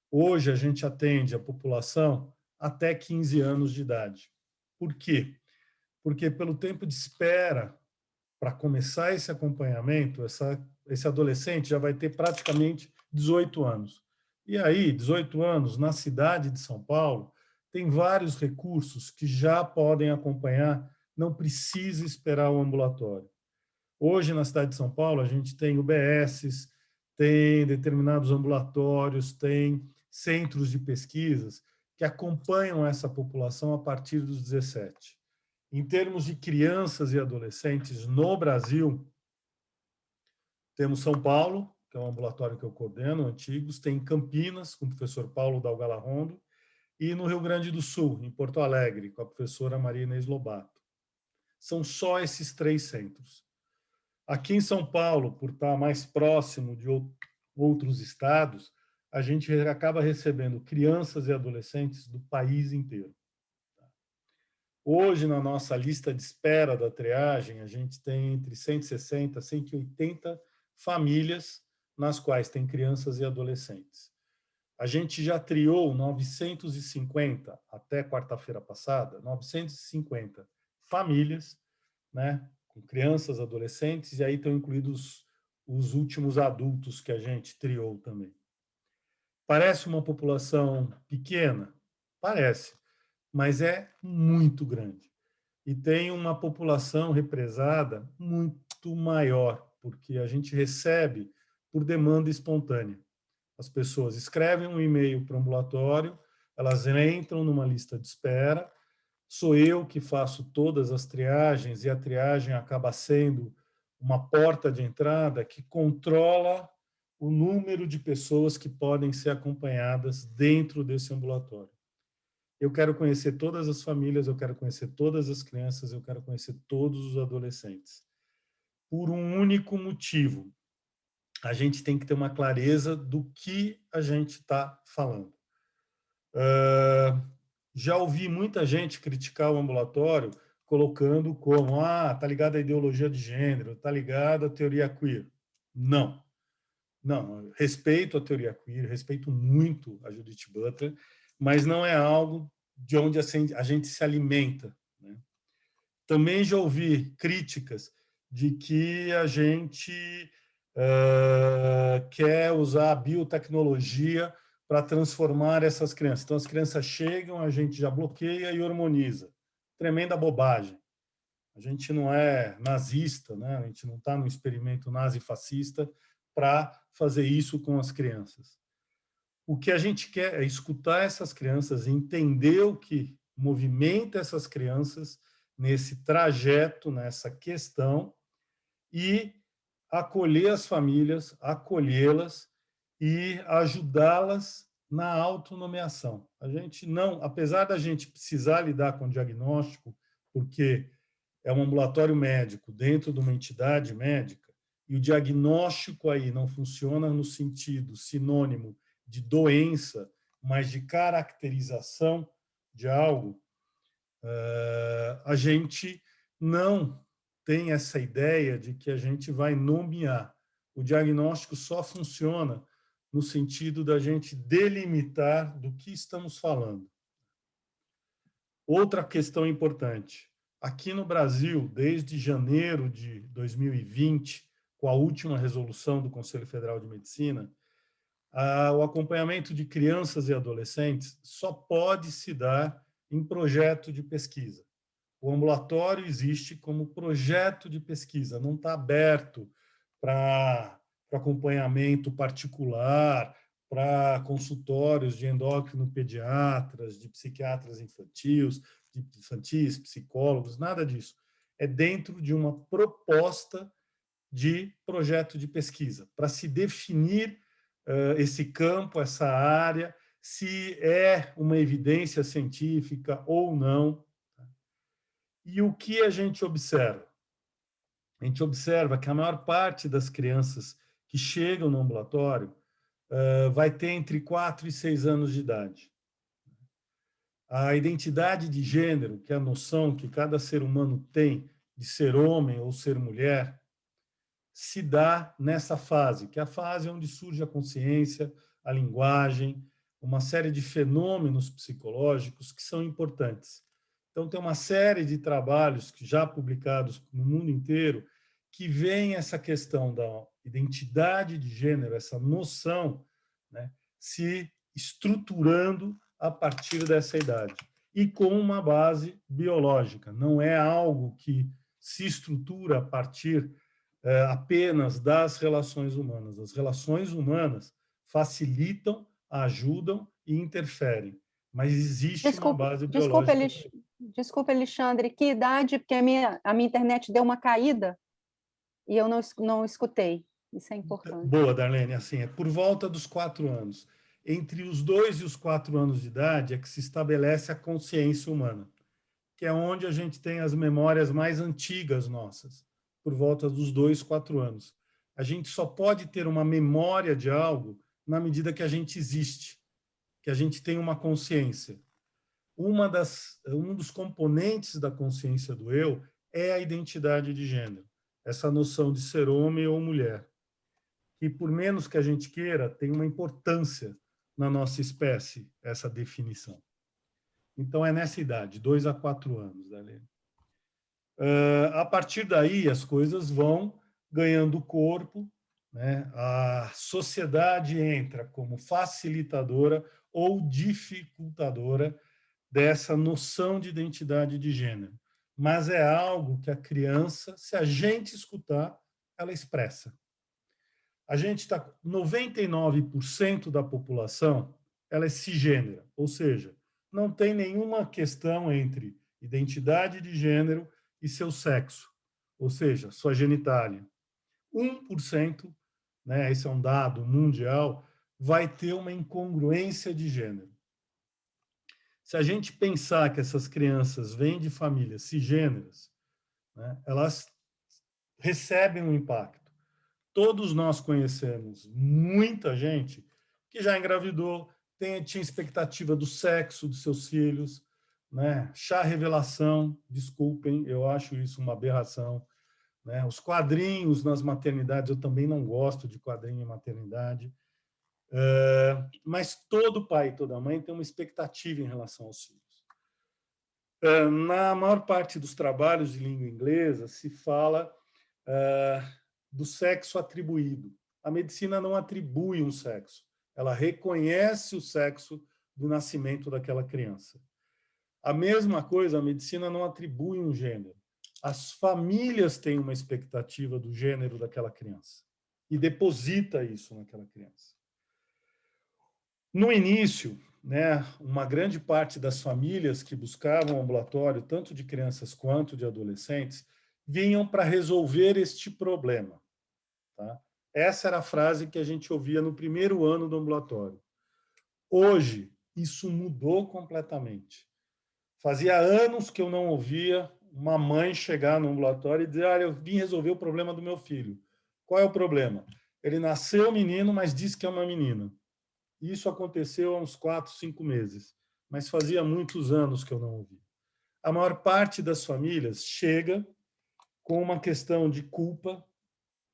Hoje a gente atende a população até 15 anos de idade. Por quê? Porque pelo tempo de espera para começar esse acompanhamento, esse adolescente já vai ter praticamente 18 anos. E aí, 18 anos, na cidade de São Paulo, tem vários recursos que já podem acompanhar, não precisa esperar o ambulatório. Hoje, na cidade de São Paulo, a gente tem UBSs, tem determinados ambulatórios, tem centros de pesquisas que acompanham essa população a partir dos 17. Em termos de crianças e adolescentes no Brasil, temos São Paulo, que é um ambulatório que eu coordeno, Antigos, tem Campinas, com o professor Paulo Dalgala Rondo, e no Rio Grande do Sul, em Porto Alegre, com a professora Maria Inês Lobato. São só esses 3 centros. Aqui em São Paulo, por estar mais próximo de outros estados, a gente acaba recebendo crianças e adolescentes do país inteiro. Hoje, na nossa lista de espera da triagem, a gente tem entre 160 e 180 famílias nas quais tem crianças e adolescentes. A gente já triou 950, até quarta-feira passada, 950 famílias, né, com crianças, adolescentes, e aí estão incluídos os últimos adultos que a gente triou também. Parece uma população pequena? Parece, mas é muito grande. E tem uma população represada muito maior, porque a gente recebe por demanda espontânea. As pessoas escrevem um e-mail para o ambulatório, elas entram numa lista de espera, sou eu que faço todas as triagens, e a triagem acaba sendo uma porta de entrada que controla o número de pessoas que podem ser acompanhadas dentro desse ambulatório. Eu quero conhecer todas as famílias, eu quero conhecer todas as crianças, eu quero conhecer todos os adolescentes. Por um único motivo: a gente tem que ter uma clareza do que a gente está falando. Já ouvi muita gente criticar o ambulatório colocando como, tá ligado à ideologia de gênero, tá ligado à teoria queer. Não. Não, respeito a teoria queer, respeito muito a Judith Butler, mas não é algo de onde a gente se alimenta, né? Também já ouvi críticas de que a gente quer usar a biotecnologia para transformar essas crianças. Então, as crianças chegam, a gente já bloqueia e hormoniza. Tremenda bobagem. A gente não é nazista, né? A gente não está no experimento nazi-fascista para fazer isso com as crianças. O que a gente quer é escutar essas crianças, entender o que movimenta essas crianças nesse trajeto, nessa questão, e acolher as famílias, acolhê-las e ajudá-las na autonomeação. A gente não, apesar da gente precisar lidar com o diagnóstico, porque é um ambulatório médico dentro de uma entidade médica, e o diagnóstico aí não funciona no sentido sinônimo de doença, mas de caracterização de algo, a gente não tem essa ideia de que a gente vai nomear. O diagnóstico só funciona no sentido da gente delimitar do que estamos falando. Outra questão importante. Aqui no Brasil, desde janeiro de 2020, com a última resolução do Conselho Federal de Medicina, o acompanhamento de crianças e adolescentes só pode se dar em projeto de pesquisa. O ambulatório existe como projeto de pesquisa, não está aberto para acompanhamento particular, para consultórios de endócrino pediatras, de psiquiatras infantis, psicólogos, nada disso. É dentro de uma proposta de projeto de pesquisa, para se definir esse campo, essa área, se é uma evidência científica ou não. E o que a gente observa? A gente observa que a maior parte das crianças que chegam no ambulatório vai ter entre 4 e 6 anos de idade. A identidade de gênero, que é a noção que cada ser humano tem de ser homem ou ser mulher, se dá nessa fase, que é a fase onde surge a consciência, a linguagem, uma série de fenômenos psicológicos que são importantes. Então, tem uma série de trabalhos já publicados no mundo inteiro que veem essa questão da identidade de gênero, essa noção, né, se estruturando a partir dessa idade e com uma base biológica. Não é algo que se estrutura a partir apenas das relações humanas. As relações humanas facilitam, ajudam e interferem, mas existe uma base biológica. Desculpa, Alexandre, que idade? Porque a minha internet deu uma caída e eu não escutei. Isso é importante. Boa, Darlene, assim, é por volta dos 4 anos. entre os 2 e os 4 anos de idade é que se estabelece a consciência humana, que é onde a gente tem as memórias mais antigas nossas, por volta dos 2, 4 anos. A gente só pode ter uma memória de algo na medida que a gente existe, que a gente tem uma consciência. Um dos componentes da consciência do eu é a identidade de gênero, essa noção de ser homem ou mulher, que, por menos que a gente queira, tem uma importância na nossa espécie, essa definição. Então, é nessa idade, 2 a 4 anos, Darlene. A partir daí, as coisas vão ganhando corpo, né? A sociedade entra como facilitadora ou dificultadora dessa noção de identidade de gênero. Mas é algo que a criança, se a gente escutar, ela expressa. A gente está 99% da população, ela é cisgênera, ou seja, não tem nenhuma questão entre identidade de gênero e seu sexo, ou seja, sua genitália. 1%, né, esse é um dado mundial, vai ter uma incongruência de gênero. Se a gente pensar que essas crianças vêm de famílias cisgêneras, né, elas recebem um impacto. Todos nós conhecemos muita gente que já engravidou, tinha expectativa do sexo dos seus filhos, né? Chá revelação, desculpem, eu acho isso uma aberração, né? Os quadrinhos nas maternidades, eu também não gosto de quadrinho em maternidade, mas todo pai e toda mãe tem uma expectativa em relação aos filhos. Na maior parte dos trabalhos de língua inglesa se fala do sexo atribuído. A medicina não atribui um sexo, ela reconhece o sexo do nascimento daquela criança. A mesma coisa, a medicina não atribui um gênero. As famílias têm uma expectativa do gênero daquela criança e deposita isso naquela criança. No início, né, uma grande parte das famílias que buscavam ambulatório, tanto de crianças quanto de adolescentes, vinham para resolver este problema. Tá? Essa era a frase que a gente ouvia no primeiro ano do ambulatório. Hoje, isso mudou completamente. Fazia anos que eu não ouvia uma mãe chegar no ambulatório e dizer: eu vim resolver o problema do meu filho. Qual é o problema? Ele nasceu menino, mas disse que é uma menina. Isso aconteceu há uns 4, 5 meses, mas fazia muitos anos que eu não ouvi. A maior parte das famílias chega com uma questão de culpa.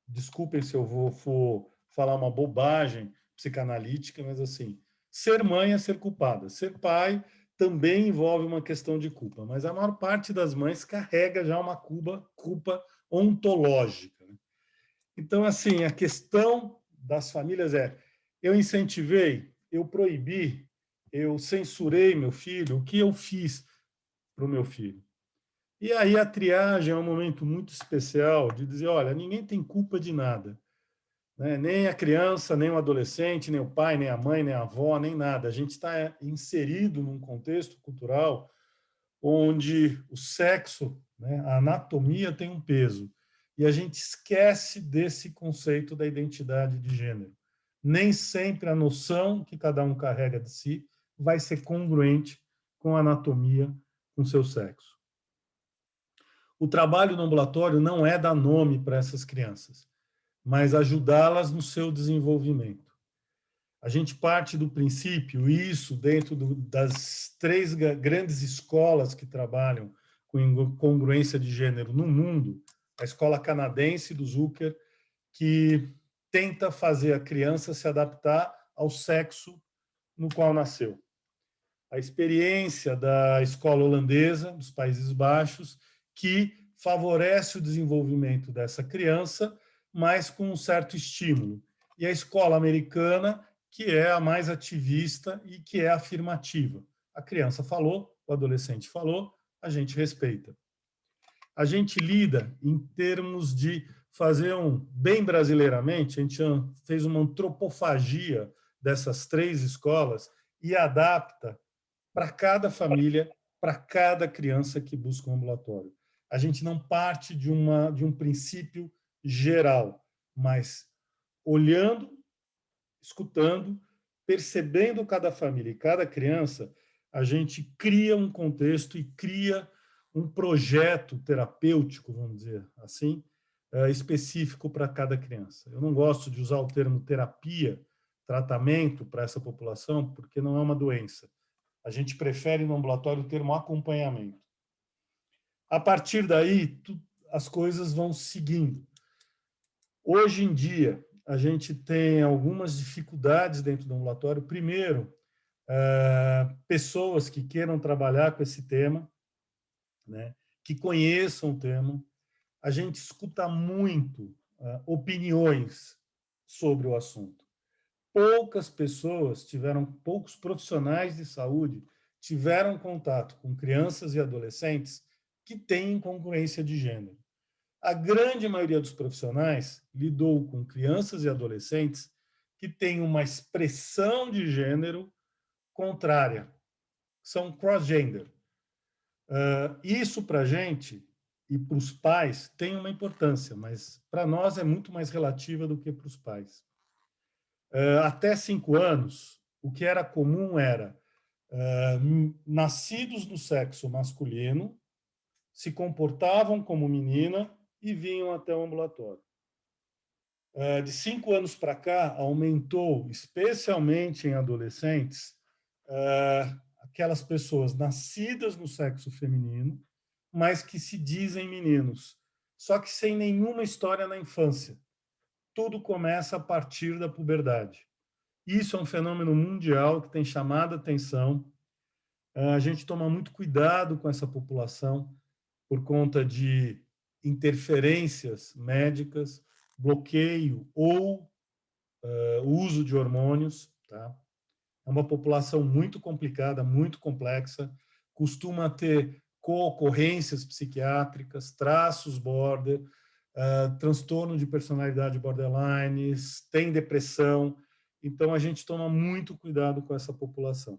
Desculpem se eu for falar uma bobagem psicanalítica, mas assim, ser mãe é ser culpada. Ser pai também envolve uma questão de culpa, mas a maior parte das mães carrega já uma culpa ontológica. Então, assim, a questão das famílias é: eu incentivei, eu proibi, eu censurei meu filho, o que eu fiz para o meu filho? E aí a triagem é um momento muito especial de dizer: olha, ninguém tem culpa de nada. Né? Nem a criança, nem o adolescente, nem o pai, nem a mãe, nem a avó, nem nada. A gente está inserido num contexto cultural onde o sexo, né, a anatomia tem um peso. E a gente esquece desse conceito da identidade de gênero. Nem sempre a noção que cada um carrega de si vai ser congruente com a anatomia, com seu sexo. O trabalho no ambulatório não é dar nome para essas crianças, mas ajudá-las no seu desenvolvimento. A gente parte do princípio, isso dentro das 3 grandes escolas que trabalham com incongruência de gênero no mundo, a escola canadense do Zucker, que tenta fazer a criança se adaptar ao sexo no qual nasceu. A experiência da escola holandesa, dos Países Baixos, que favorece o desenvolvimento dessa criança, mas com um certo estímulo. E a escola americana, que é a mais ativista e que é afirmativa. A criança falou, o adolescente falou, a gente respeita. A gente lida em termos de fazer bem brasileiramente, a gente fez uma antropofagia dessas 3 escolas e adapta para cada família, para cada criança que busca um ambulatório. A gente não parte de um princípio geral, mas olhando, escutando percebendo cada família e cada criança, a gente cria um contexto e cria um projeto terapêutico, vamos dizer assim, específico para cada criança. Eu não gosto de usar o termo terapia, tratamento para essa população, porque não é uma doença. A gente prefere no ambulatório o termo acompanhamento. A partir daí, as coisas vão seguindo. Hoje em dia, a gente tem algumas dificuldades dentro do ambulatório. Primeiro, pessoas que queiram trabalhar com esse tema, né, que conheçam o tema. A gente escuta muito opiniões sobre o assunto. Poucos profissionais de saúde tiveram contato com crianças e adolescentes que têm incongruência de gênero. A grande maioria dos profissionais lidou com crianças e adolescentes que têm uma expressão de gênero contrária, são cross-gender. Isso para a gente e para os pais tem uma importância, mas para nós é muito mais relativa do que para os pais. Até 5 anos, o que era comum era nascidos do sexo masculino, se comportavam como menina e vinham até o ambulatório. De 5 anos para cá, aumentou, especialmente em adolescentes, aquelas pessoas nascidas no sexo feminino, mas que se dizem meninos, só que sem nenhuma história na infância. Tudo começa a partir da puberdade. Isso é um fenômeno mundial que tem chamado a atenção. A gente toma muito cuidado com essa população por conta de interferências médicas, bloqueio ou uso de hormônios, tá? É uma população muito complicada, muito complexa, costuma ter co-ocorrências psiquiátricas, traços border, transtorno de personalidade borderline, tem depressão. Então, a gente toma muito cuidado com essa população.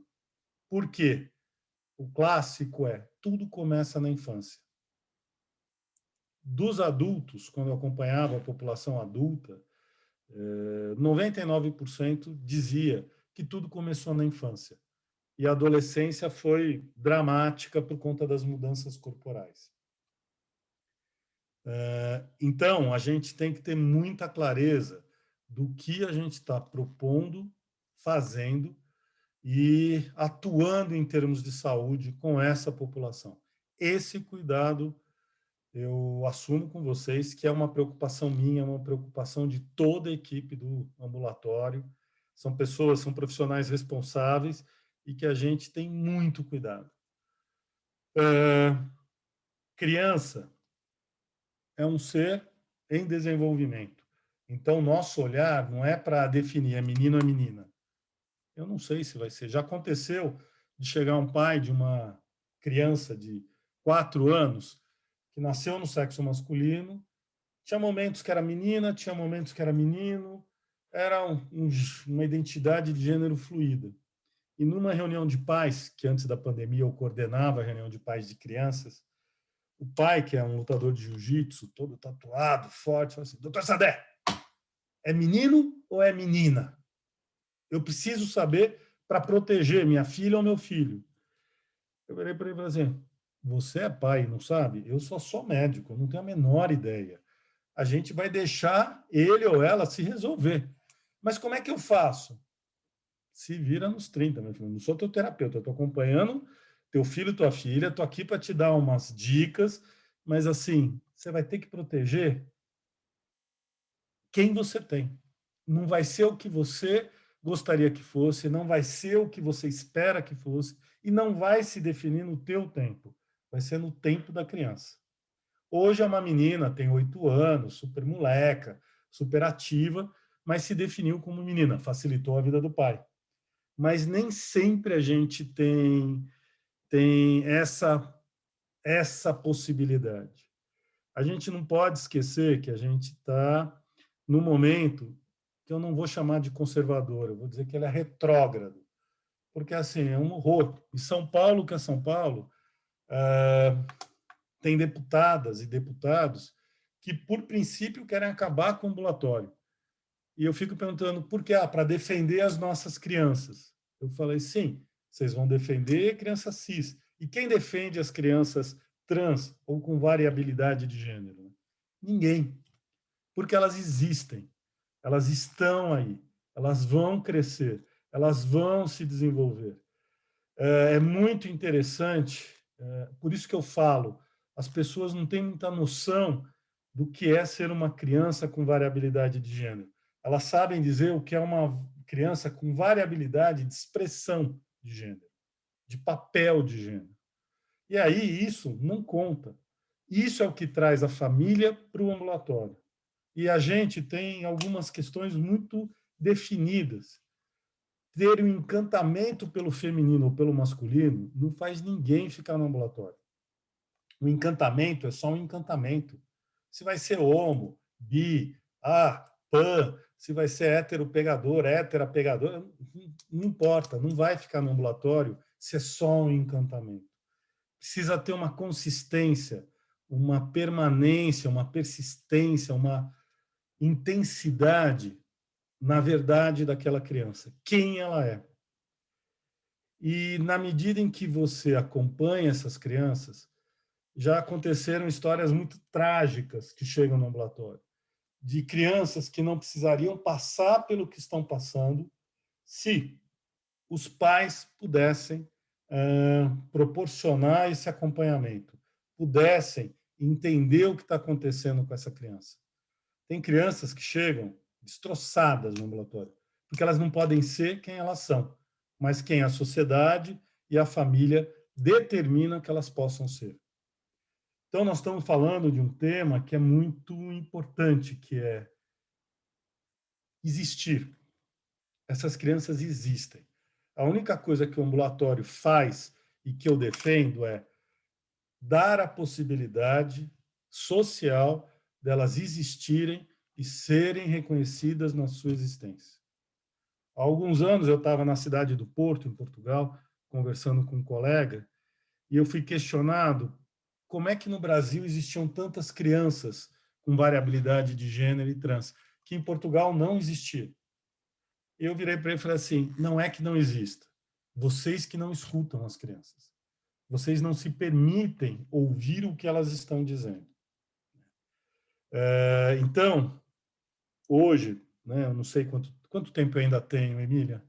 Por quê? O clássico é, tudo começa na infância. Dos adultos, quando eu acompanhava a população adulta, 99% dizia que tudo começou na infância. E a adolescência foi dramática por conta das mudanças corporais. Então, a gente tem que ter muita clareza do que a gente está propondo, fazendo e atuando em termos de saúde com essa população. Esse cuidado eu assumo com vocês que é uma preocupação minha, é uma preocupação de toda a equipe do ambulatório. São pessoas, são profissionais responsáveis e que a gente tem muito cuidado. Criança é um ser em desenvolvimento. Então, nosso olhar não é para definir é menino ou menina. Eu não sei se vai ser. Já aconteceu de chegar um pai de uma criança de 4 anos que nasceu no sexo masculino, tinha momentos que era menina, tinha momentos que era menino, era uma identidade de gênero fluida. E numa reunião de pais, que antes da pandemia eu coordenava a reunião de pais de crianças, o pai, que é um lutador de jiu-jitsu, todo tatuado, forte, falou assim: doutor Sadé, é menino ou é menina? Eu preciso saber para proteger minha filha ou meu filho. Eu virei para ele e falei assim: você é pai, não sabe? Eu só sou médico, eu não tenho a menor ideia. A gente vai deixar ele ou ela se resolver. Mas como é que eu faço? Se vira nos 30, meu filho. Eu não sou teu terapeuta, eu estou acompanhando teu filho, tua filha, estou aqui para te dar umas dicas, mas assim, você vai ter que proteger quem você tem. Não vai ser o que você gostaria que fosse, não vai ser o que você espera que fosse, e não vai se definir no teu tempo, vai ser no tempo da criança. Hoje é uma menina, tem 8 anos, super moleca, super ativa, mas se definiu como menina, facilitou a vida do pai. Mas nem sempre a gente tem essa possibilidade. A gente não pode esquecer que a gente está no momento que eu não vou chamar de conservador, eu vou dizer que ele é retrógrado, porque assim, é um horror. Em São Paulo, que é São Paulo, tem deputadas e deputados que, por princípio, querem acabar com o ambulatório. E eu fico perguntando por quê? Para defender as nossas crianças. Eu falei, sim, vocês vão defender criança cis. E quem defende as crianças trans ou com variabilidade de gênero? Ninguém. Porque elas existem, elas estão aí, elas vão crescer, elas vão se desenvolver. É muito interessante, por isso que eu falo, as pessoas não têm muita noção do que é ser uma criança com variabilidade de gênero. Elas sabem dizer o que é uma criança com variabilidade de expressão de gênero, de papel de gênero. E aí isso não conta. Isso é o que traz a família para o ambulatório. E a gente tem algumas questões muito definidas. Ter um encantamento pelo feminino ou pelo masculino não faz ninguém ficar no ambulatório. O encantamento é só um encantamento. Se vai ser homo, bi, pan, se vai ser hétero pegador, hétera pegador, não importa, não vai ficar no ambulatório se é só um encantamento. Precisa ter uma consistência, uma permanência, uma persistência, uma intensidade na verdade daquela criança, quem ela é. E na medida em que você acompanha essas crianças, já aconteceram histórias muito trágicas que chegam no ambulatório, de crianças que não precisariam passar pelo que estão passando se os pais pudessem proporcionar esse acompanhamento, pudessem entender o que está acontecendo com essa criança. Tem crianças que chegam destroçadas no ambulatório, porque elas não podem ser quem elas são, mas quem a sociedade e a família determinam que elas possam ser. Então, nós estamos falando de um tema que é muito importante, que é existir. Essas crianças existem. A única coisa que o ambulatório faz e que eu defendo é dar a possibilidade social delas existirem e serem reconhecidas na sua existência. Há alguns anos eu estava na cidade do Porto, em Portugal, conversando com um colega, e eu fui questionado como é que no Brasil existiam tantas crianças com variabilidade de gênero e trans, que em Portugal não existia. Eu virei para ele e falei assim, não é que não exista, vocês que não escutam as crianças. Vocês não se permitem ouvir o que elas estão dizendo. Então, hoje, né, eu não sei quanto tempo eu ainda tenho, Emília?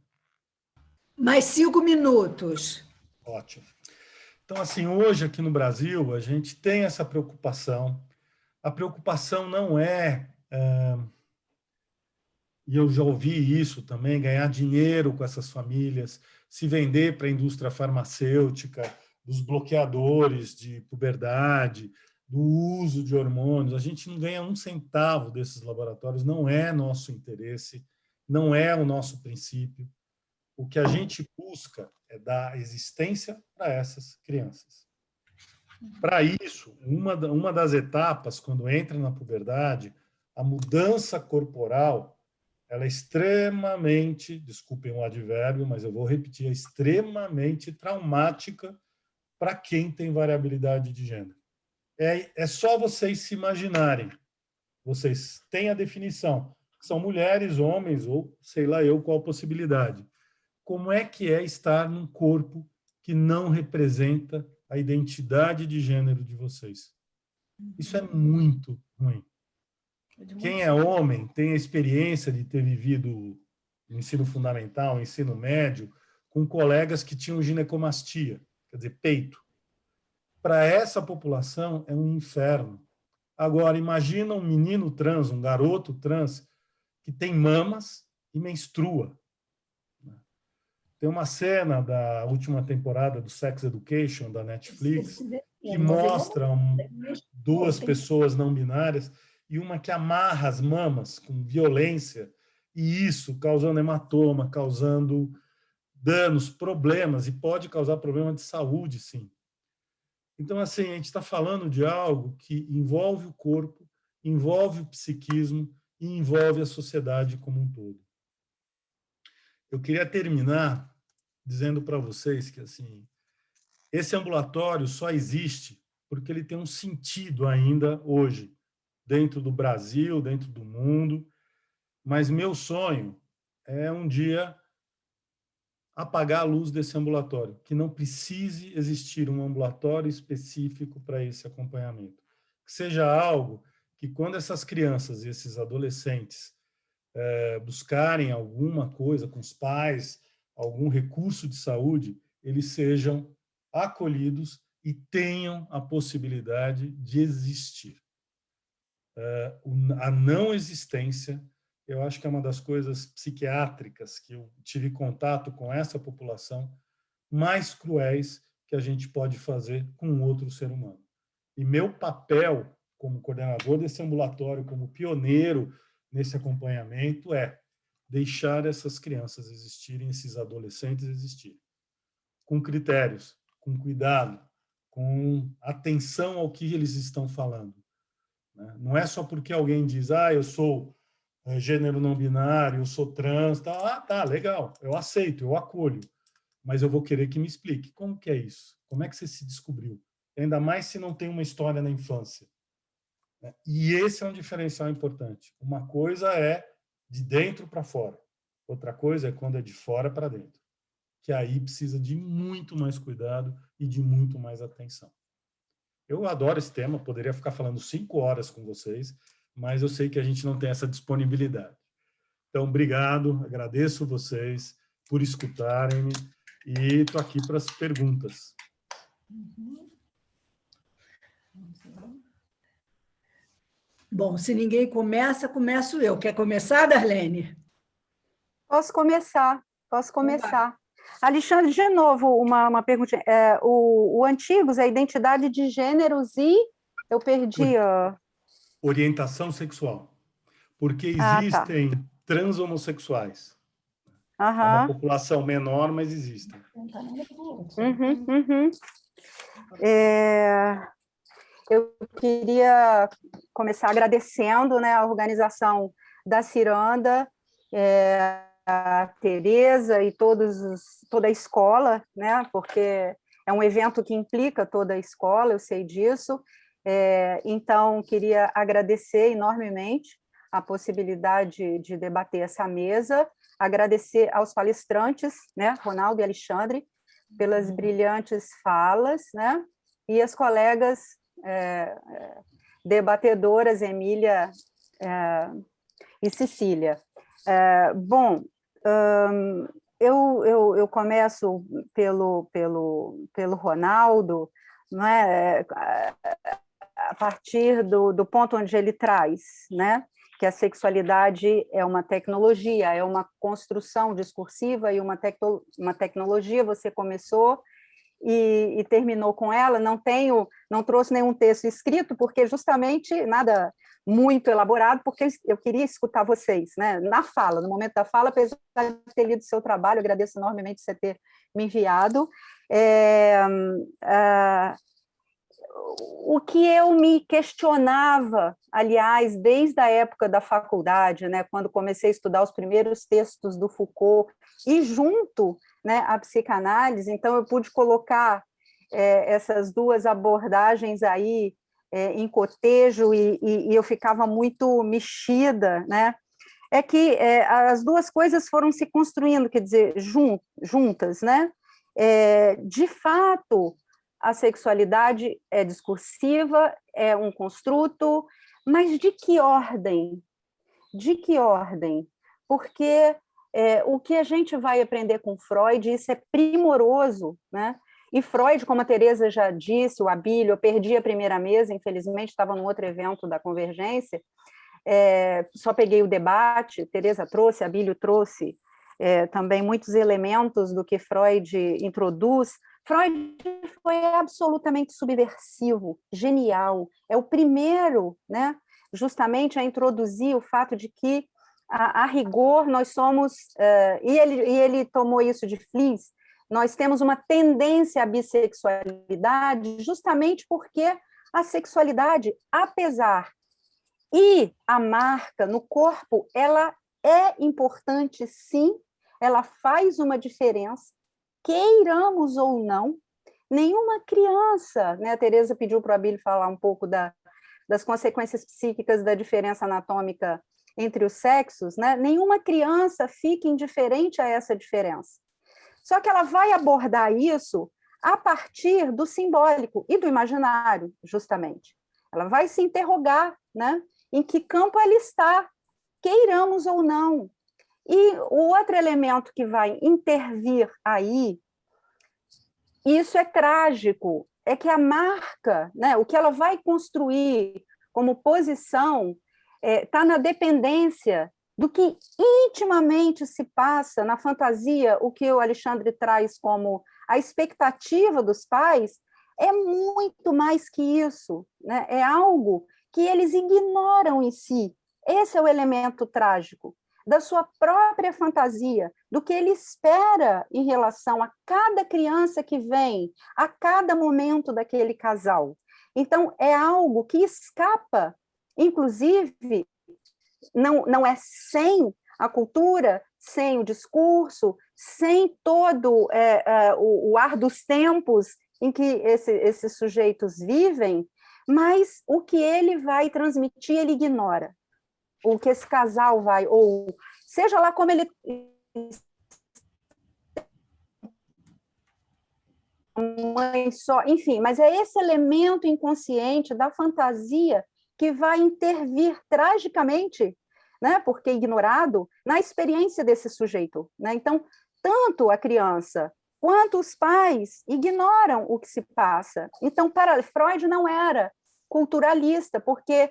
Mais 5 minutos. Ótimo. Então, assim, hoje aqui no Brasil, a gente tem essa preocupação. A preocupação não e eu já ouvi isso também, ganhar dinheiro com essas famílias, se vender para a indústria farmacêutica, dos bloqueadores de puberdade, do uso de hormônios. A gente não ganha um centavo desses laboratórios, não é nosso interesse, não é o nosso princípio. O que a gente busca é dar existência para essas crianças. Para isso, uma das etapas, quando entra na puberdade, a mudança corporal, ela é extremamente, desculpem o advérbio, mas eu vou repetir, é extremamente traumática para quem tem variabilidade de gênero. É só vocês se imaginarem. Vocês têm a definição. São mulheres, homens, ou sei lá eu qual possibilidade. Como é que é estar num corpo que não representa a identidade de gênero de vocês? Isso é muito ruim. Quem é homem tem a experiência de ter vivido o ensino fundamental, o ensino médio, com colegas que tinham ginecomastia, quer dizer, peito. Para essa população é um inferno. Agora, imagina um menino trans, um garoto trans, que tem mamas e menstrua. Tem uma cena da última temporada do Sex Education, da Netflix, que mostra duas pessoas não binárias e uma que amarra as mamas com violência, e isso causando hematoma, causando danos, problemas, e pode causar problema de saúde, sim. Então, assim, a gente está falando de algo que envolve o corpo, envolve o psiquismo e envolve a sociedade como um todo. Eu queria terminar dizendo para vocês que, assim, esse ambulatório só existe porque ele tem um sentido ainda hoje, dentro do Brasil, dentro do mundo. mas meu sonho é um dia apagar a luz desse ambulatório, que não precise existir um ambulatório específico para esse acompanhamento. Que seja algo que, quando essas crianças e esses adolescentes buscarem alguma coisa com os pais, algum recurso de saúde, eles sejam acolhidos e tenham a possibilidade de existir. A não existência, eu acho que é uma das coisas psiquiátricas que eu tive contato com essa população mais cruéis que a gente pode fazer com outro ser humano. E meu papel como coordenador desse ambulatório, como pioneiro nesse acompanhamento, é deixar essas crianças existirem, esses adolescentes existirem, com critérios, com cuidado, com atenção ao que eles estão falando. Não é só porque alguém diz, eu sou gênero não binário, eu sou trans, tá, legal, eu aceito, eu acolho, mas eu vou querer que me explique como que é isso, como é que você se descobriu, ainda mais se não tem uma história na infância. E esse é um diferencial importante. Uma coisa é de dentro para fora, outra coisa é quando é de fora para dentro, que aí precisa de muito mais cuidado e de muito mais atenção. Eu adoro esse tema, poderia ficar falando 5 horas com vocês, mas eu sei que a gente não tem essa disponibilidade. Então, obrigado, agradeço vocês por escutarem-me e estou aqui para as perguntas. Bom, se ninguém começa, começo eu. Quer começar, Darlene? Posso começar. Alexandre, de novo, uma pergunta. O Antigos é identidade de gêneros e eu perdi a... Orientação sexual. Porque existem transhomossexuais. É uma população menor, mas existem. Eu queria começar agradecendo, né, a organização da Ciranda, a Tereza e toda a escola, né, porque é um evento que implica toda a escola, eu sei disso. Então, queria agradecer enormemente a possibilidade de debater essa mesa, agradecer aos palestrantes, né, Ronaldo e Alexandre, pelas brilhantes falas, né, e as colegas debatedoras, Emília e Cecília. Eu começo pelo Ronaldo, não é? A partir do ponto onde ele traz, né, que a sexualidade é uma tecnologia, é uma construção discursiva e uma tecnologia. Você começou e terminou com ela. Não trouxe nenhum texto escrito, porque justamente nada muito elaborado, porque eu queria escutar vocês, né, no momento da fala, apesar de ter lido o seu trabalho, eu agradeço enormemente você ter me enviado. O que eu me questionava, aliás, desde a época da faculdade, né, quando comecei a estudar os primeiros textos do Foucault, e junto, né, a psicanálise, então eu pude colocar essas duas abordagens aí em cotejo, e eu ficava muito mexida, né, é que as duas coisas foram se construindo, quer dizer, juntas, né, de fato, a sexualidade é discursiva, é um construto, mas de que ordem? De que ordem? Porque o que a gente vai aprender com Freud, isso é primoroso, né? E Freud, como a Tereza já disse, o Abílio, eu perdi a primeira mesa, infelizmente, estava num outro evento da Convergência, só peguei o debate, Tereza trouxe, Abílio trouxe também muitos elementos do que Freud introduz. Freud foi absolutamente subversivo, genial, é o primeiro, né, justamente a introduzir o fato de que, a rigor, nós somos, e ele tomou isso de Fliess, nós temos uma tendência à bissexualidade justamente porque a sexualidade, apesar, e a marca no corpo, ela é importante, sim, ela faz uma diferença, queiramos ou não. Nenhuma criança, né? A Tereza pediu para o Abílio falar um pouco das consequências psíquicas da diferença anatômica entre os sexos, né, nenhuma criança fica indiferente a essa diferença. Só que ela vai abordar isso a partir do simbólico e do imaginário, justamente. Ela vai se interrogar, né, em que campo ela está, queiramos ou não. E o outro elemento que vai intervir aí, e isso é trágico, é que a marca, né, o que ela vai construir como posição, está na dependência do que intimamente se passa na fantasia, o que o Alexandre traz como a expectativa dos pais, é muito mais que isso, né? É algo que eles ignoram em si. Esse é o elemento trágico da sua própria fantasia, do que ele espera em relação a cada criança que vem, a cada momento daquele casal. Então, é algo que escapa, inclusive, não é sem a cultura, sem o discurso, sem todo o ar dos tempos em que esses sujeitos vivem, mas o que ele vai transmitir, ele ignora. O que esse casal vai, ou seja lá como ele... mãe só, enfim, mas é esse elemento inconsciente da fantasia que vai intervir tragicamente, né, porque ignorado, na experiência desse sujeito, né? Então, tanto a criança quanto os pais ignoram o que se passa. Então, para Freud não era culturalista, porque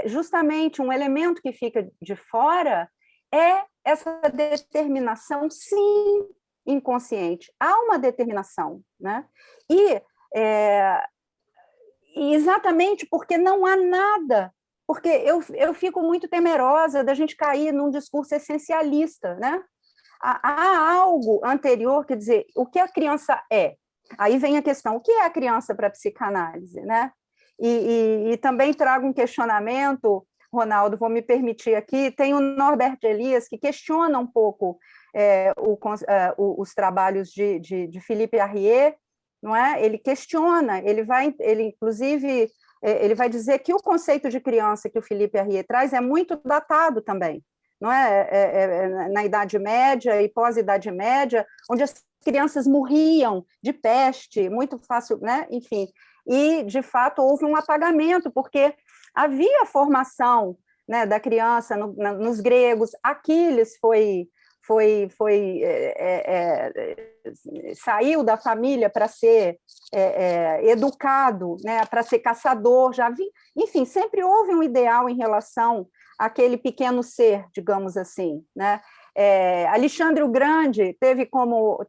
justamente um elemento que fica de fora é essa determinação, sim, inconsciente. Há uma determinação, né? E exatamente porque não há nada, porque eu fico muito temerosa da gente cair num discurso essencialista, né? Há algo anterior, quer dizer, o que a criança é? Aí vem a questão, o que é a criança para a psicanálise, né? E também trago um questionamento, Ronaldo, vou me permitir aqui, tem o Norbert Elias, que questiona um pouco os trabalhos de Philippe Arrier, não é? Ele questiona, ele inclusive, ele vai dizer que o conceito de criança que o Philippe Arrier traz é muito datado também, não é? Na Idade Média e pós-Idade Média, onde as crianças morriam de peste, muito fácil, né? Enfim, e, de fato, houve um apagamento, porque havia formação, né, da criança nos gregos. Aquiles saiu da família para ser educado, né, para ser caçador, enfim, sempre houve um ideal em relação àquele pequeno ser, digamos assim, né? Alexandre o Grande teve como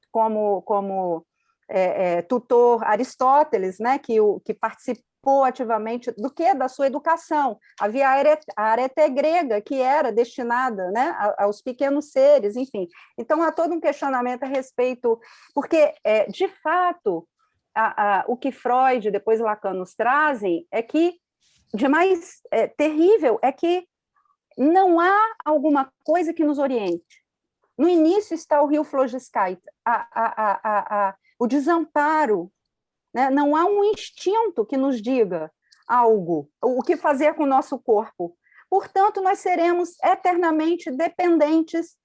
tutor Aristóteles, né, que participou ativamente da sua educação. Havia a arete grega, que era destinada, né, aos pequenos seres, enfim. Então, há todo um questionamento a respeito, porque, de fato, o que Freud e depois Lacan nos trazem é que, de mais terrível, é que não há alguma coisa que nos oriente. No início está o rio Flogiskeit, o desamparo, né? Não há um instinto que nos diga algo, o que fazer com o nosso corpo. Portanto, nós seremos eternamente dependentes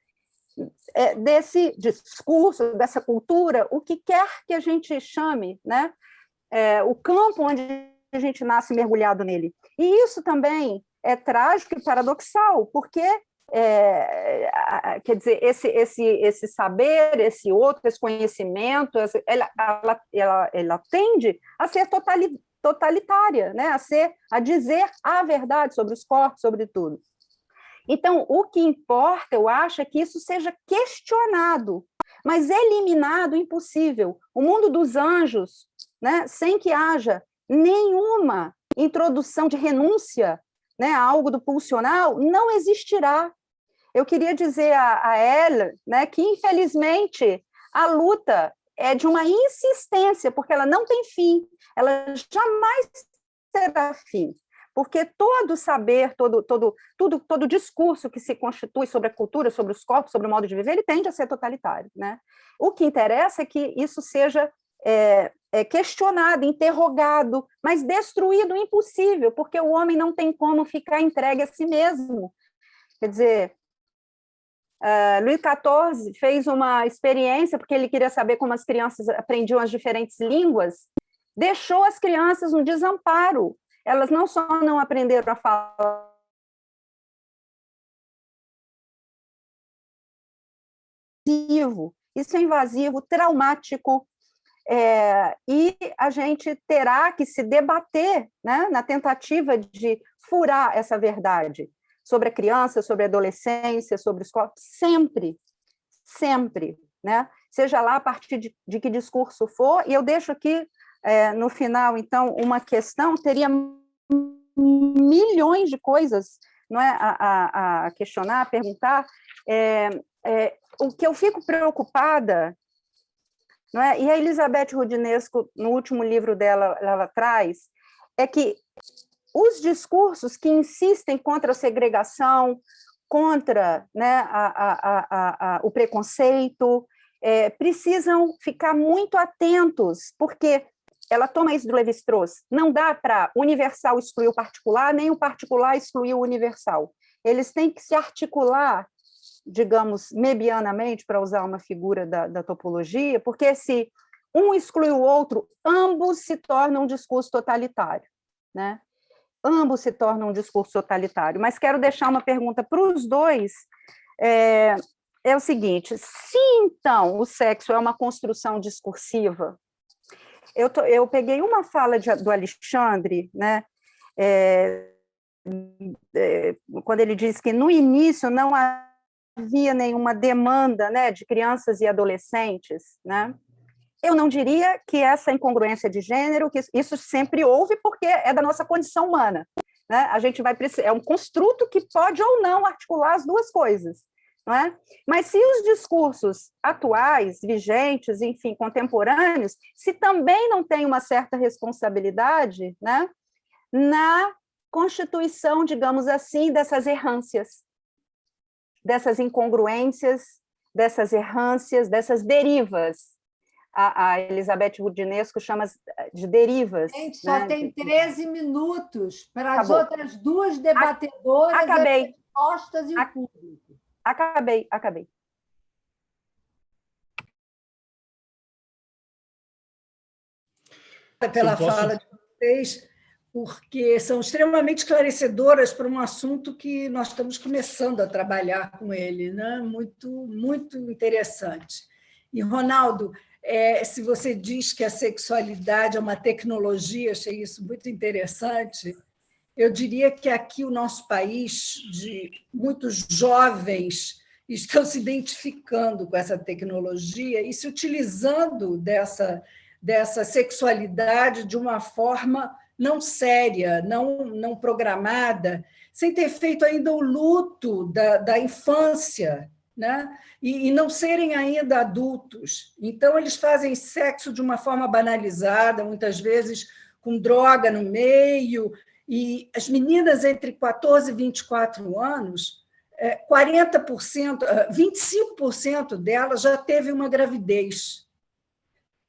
desse discurso, dessa cultura, o que quer que a gente chame, né? O campo onde a gente nasce mergulhado nele. E isso também é trágico e paradoxal, porque quer dizer, esse saber, esse conhecimento, ela tende a ser totalitária, né? a dizer a verdade sobre os corpos, sobre tudo. Então, o que importa, eu acho, é que isso seja questionado, mas eliminado, impossível. O mundo dos anjos, né, sem que haja nenhuma introdução de renúncia, né, a algo do pulsional, não existirá. Eu queria dizer a ela, né, que, infelizmente, a luta é de uma insistência, porque ela não tem fim, ela jamais terá fim, porque todo saber, todo discurso que se constitui sobre a cultura, sobre os corpos, sobre o modo de viver, ele tende a ser totalitário, né? O que interessa é que isso seja questionado, interrogado, mas destruído, impossível, porque o homem não tem como ficar entregue a si mesmo. Quer dizer, Luís XIV fez uma experiência, porque ele queria saber como as crianças aprendiam as diferentes línguas, deixou as crianças no desamparo. Elas não só não aprenderam a falar isso é invasivo, traumático, e a gente terá que se debater, né, na tentativa de furar essa verdade sobre a criança, sobre a adolescência, sobre os corpos, sempre, sempre, né? Seja lá a partir de que discurso for, e eu deixo aqui, no final, então, uma questão, teria milhões de coisas, não é, a questionar, a perguntar, o que eu fico preocupada, não é? E a Elizabeth Roudinesco, no último livro dela, ela traz, é que os discursos que insistem contra a segregação, contra, né, o preconceito, precisam ficar muito atentos, porque ela toma isso do Lévi-Strauss, não dá para o universal excluir o particular, nem o particular excluir o universal. Eles têm que se articular, digamos, mebianamente, para usar uma figura da topologia, porque se um exclui o outro, ambos se tornam um discurso totalitário, né? Ambos se tornam um discurso totalitário. Mas quero deixar uma pergunta para os dois, é o seguinte, se, então, o sexo é uma construção discursiva, eu peguei uma fala do Alexandre, né, quando ele diz que, no início, não havia nenhuma demanda, né, de crianças e adolescentes, né? Eu não diria que essa incongruência de gênero, que isso sempre houve, porque é da nossa condição humana, né? A gente vai precisar, é um construto que pode ou não articular as duas coisas, não é? Mas se os discursos atuais, vigentes, enfim, contemporâneos, se também não tem uma certa responsabilidade, né, na constituição, digamos assim, dessas errâncias, dessas incongruências, dessas errâncias, dessas derivas. A Elizabeth Roudinesco chama de derivas. Gente, só né? tem 13 minutos para as Acabou. outras duas debatedoras, Acabei. as respostas e o público. Acabei. Pela fala de vocês, porque são extremamente esclarecedoras para um assunto que nós estamos começando a trabalhar com ele, né? Muito, muito interessante. E, Ronaldo, se você diz que a sexualidade é uma tecnologia, achei isso muito interessante, eu diria que aqui o nosso país, de muitos jovens, estão se identificando com essa tecnologia e se utilizando dessa sexualidade de uma forma não séria, não programada, sem ter feito ainda o luto da infância, né? E não serem ainda adultos. Então, eles fazem sexo de uma forma banalizada, muitas vezes com droga no meio, e as meninas entre 14 e 24 anos, 25% delas já teve uma gravidez.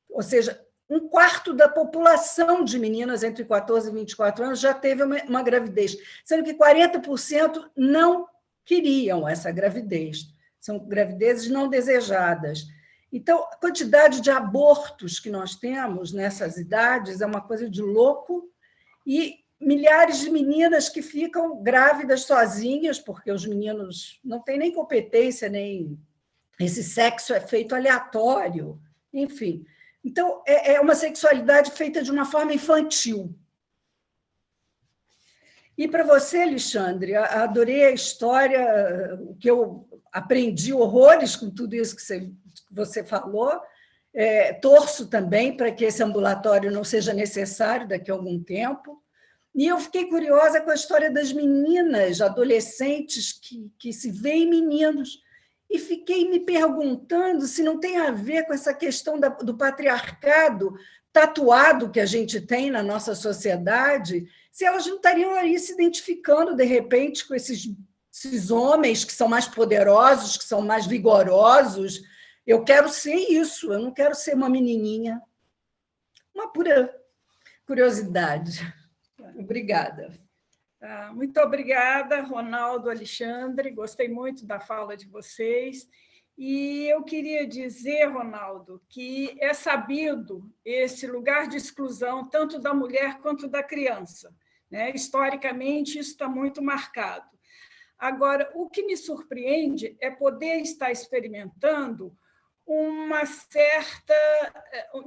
Ou seja, um quarto da população de meninas entre 14 e 24 anos já teve uma gravidez, sendo que 40% não queriam essa gravidez. São gravidezes não desejadas. Então, a quantidade de abortos que nós temos nessas idades é uma coisa de louco, e milhares de meninas que ficam grávidas sozinhas, porque os meninos não têm nem competência, nem esse sexo é feito aleatório, enfim. Então, é uma sexualidade feita de uma forma infantil. E para você, Alexandre, adorei a história, o que eu aprendi horrores com tudo isso que você falou. Torço também para que esse ambulatório não seja necessário daqui a algum tempo. E eu fiquei curiosa com a história das meninas, adolescentes que se veem meninos. E fiquei me perguntando se não tem a ver com essa questão do patriarcado tatuado que a gente tem na nossa sociedade, se elas não estariam aí se identificando, de repente, com esses homens que são mais poderosos, que são mais vigorosos. Eu quero ser isso, eu não quero ser uma menininha. Uma pura curiosidade. Obrigada. Muito obrigada, Ronaldo, Alexandre, gostei muito da fala de vocês. E eu queria dizer, Ronaldo, que é sabido esse lugar de exclusão, tanto da mulher quanto da criança, né? Historicamente, isso está muito marcado. Agora, o que me surpreende é poder estar experimentando uma certa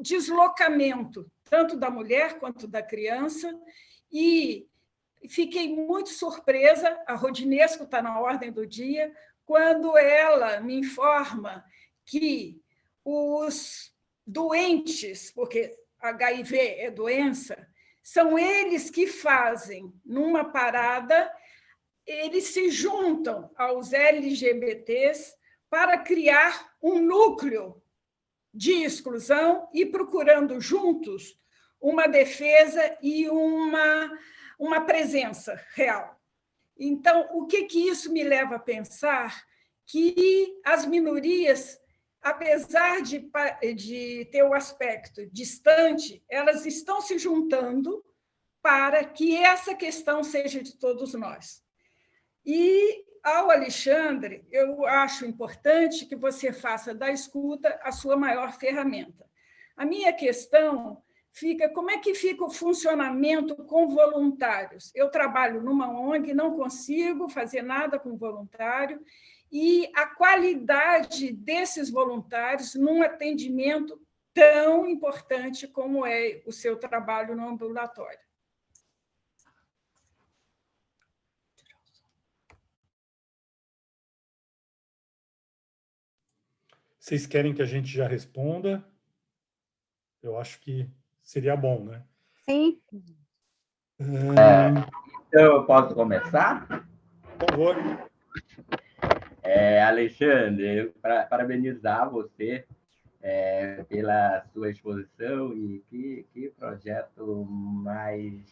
deslocamento, tanto da mulher quanto da criança, e fiquei muito surpresa, a Rodinesco está na ordem do dia, quando ela me informa que os doentes, porque HIV é doença, são eles que fazem, numa parada, eles se juntam aos LGBTs para criar um núcleo de exclusão e procurando juntos uma defesa e uma presença real. Então, o que isso me leva a pensar? Que as minorias, apesar de ter o aspecto distante, elas estão se juntando para que essa questão seja de todos nós. E, ao Alexandre, eu acho importante que você faça da escuta a sua maior ferramenta. A minha questão fica, como é que fica o funcionamento com voluntários? Eu trabalho numa ONG, não consigo fazer nada com voluntário, e a qualidade desses voluntários num atendimento tão importante como é o seu trabalho no ambulatório. Vocês querem que a gente já responda? Eu acho que seria bom, né? Sim. Então, eu posso começar? Por favor. Alexandre, parabenizar você pela sua exposição e que projeto mais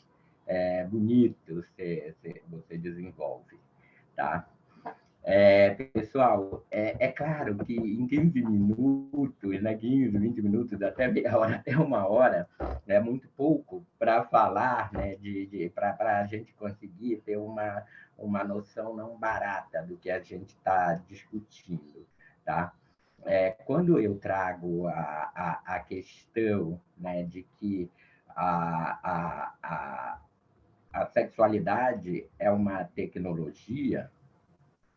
bonito você desenvolve, tá? Pessoal, é claro que em 15 minutos, né, 15, 20 minutos, até meia hora, até uma hora, é muito pouco para falar, né, para a gente conseguir ter uma noção não barata do que a gente está discutindo, tá? Quando eu trago a questão, né, de que a sexualidade é uma tecnologia,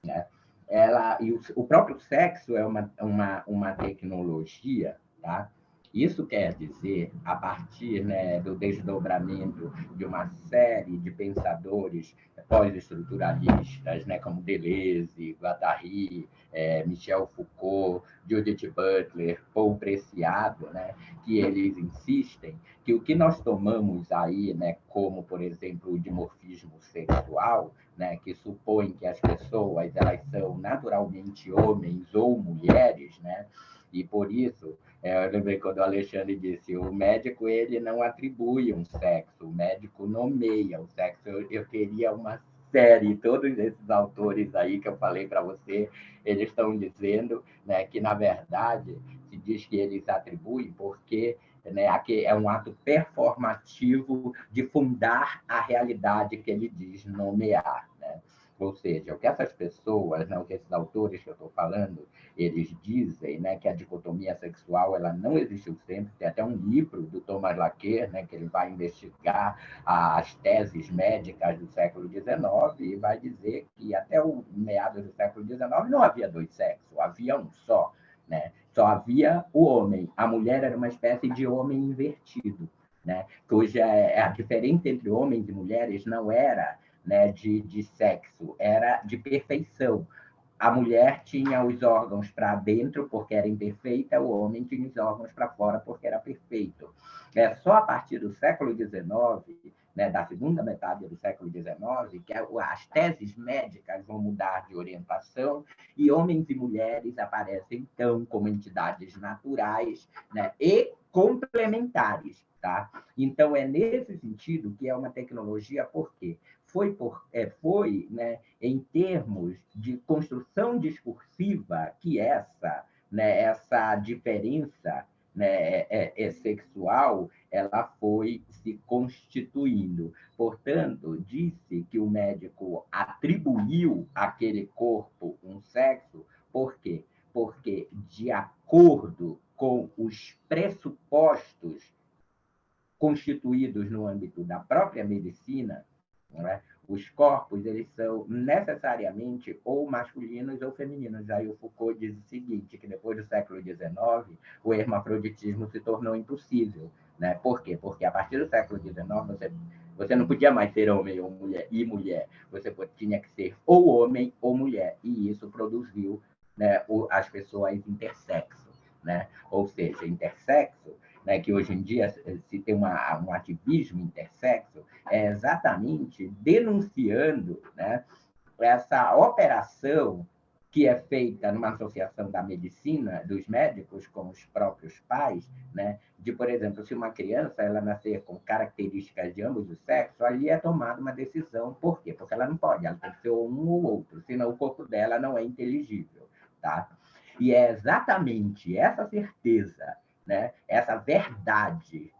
né? E o próprio sexo é uma tecnologia, tá? Isso quer dizer, a partir, né, do desdobramento de uma série de pensadores pós-estruturalistas, né, como Deleuze, Guattari, Michel Foucault, Judith Butler, Paul Preciado, né, que eles insistem que o que nós tomamos aí, né, como, por exemplo, o dimorfismo sexual, né, que supõe que as pessoas elas são naturalmente homens ou mulheres, né, e por isso, eu lembrei quando o Alexandre disse, o médico ele não atribui um sexo, o médico nomeia o sexo. Eu teria uma série, todos esses autores aí que eu falei para você, eles estão dizendo, né, que, na verdade, se diz que eles atribuem porque, né, é um ato performativo de fundar a realidade que ele diz nomear, né? Ou seja, o que essas pessoas, né, o que esses autores que eu estou falando, eles dizem, né, que a dicotomia sexual ela não existiu sempre. Tem até um livro do Thomas Laqueur, né, que ele vai investigar as teses médicas do século XIX e vai dizer que até o meados do século XIX não havia dois sexos, havia um só, né? Só havia o homem. A mulher era uma espécie de homem invertido, né? Que hoje a diferença entre homens e mulheres não era, né, de sexo, era de perfeição. A mulher tinha os órgãos para dentro porque era imperfeita, o homem tinha os órgãos para fora porque era perfeito. Só a partir do século XIX, né, da segunda metade do século XIX, que as teses médicas vão mudar de orientação e homens e mulheres aparecem, então, como entidades naturais, né, e complementares. Tá? Então, é nesse sentido que é uma tecnologia, por quê? Foi, né, em termos de construção discursiva que essa diferença, né, sexual, ela foi se constituindo. Portanto, disse que o médico atribuiu àquele corpo um sexo. Por quê? Porque, de acordo com os pressupostos constituídos no âmbito da própria medicina, não é? Os corpos, eles são necessariamente ou masculinos ou femininos. Aí o Foucault diz o seguinte, que depois do século XIX, o hermafroditismo se tornou impossível, né? Por quê? Porque a partir do século XIX, você não podia mais ser homem ou mulher, você tinha que ser ou homem ou mulher, e isso produziu, né, as pessoas intersexo, né? Ou seja, intersexo, né, que hoje em dia se tem um ativismo intersexo, é exatamente denunciando, né, essa operação que é feita numa associação da medicina, dos médicos com os próprios pais, né, de, por exemplo, se uma criança ela nascer com características de ambos os sexos, ali é tomada uma decisão. Por quê? Porque ela não pode, ela tem que ser um ou outro, senão o corpo dela não é inteligível. Tá? E é exatamente essa certeza, né, essa verdade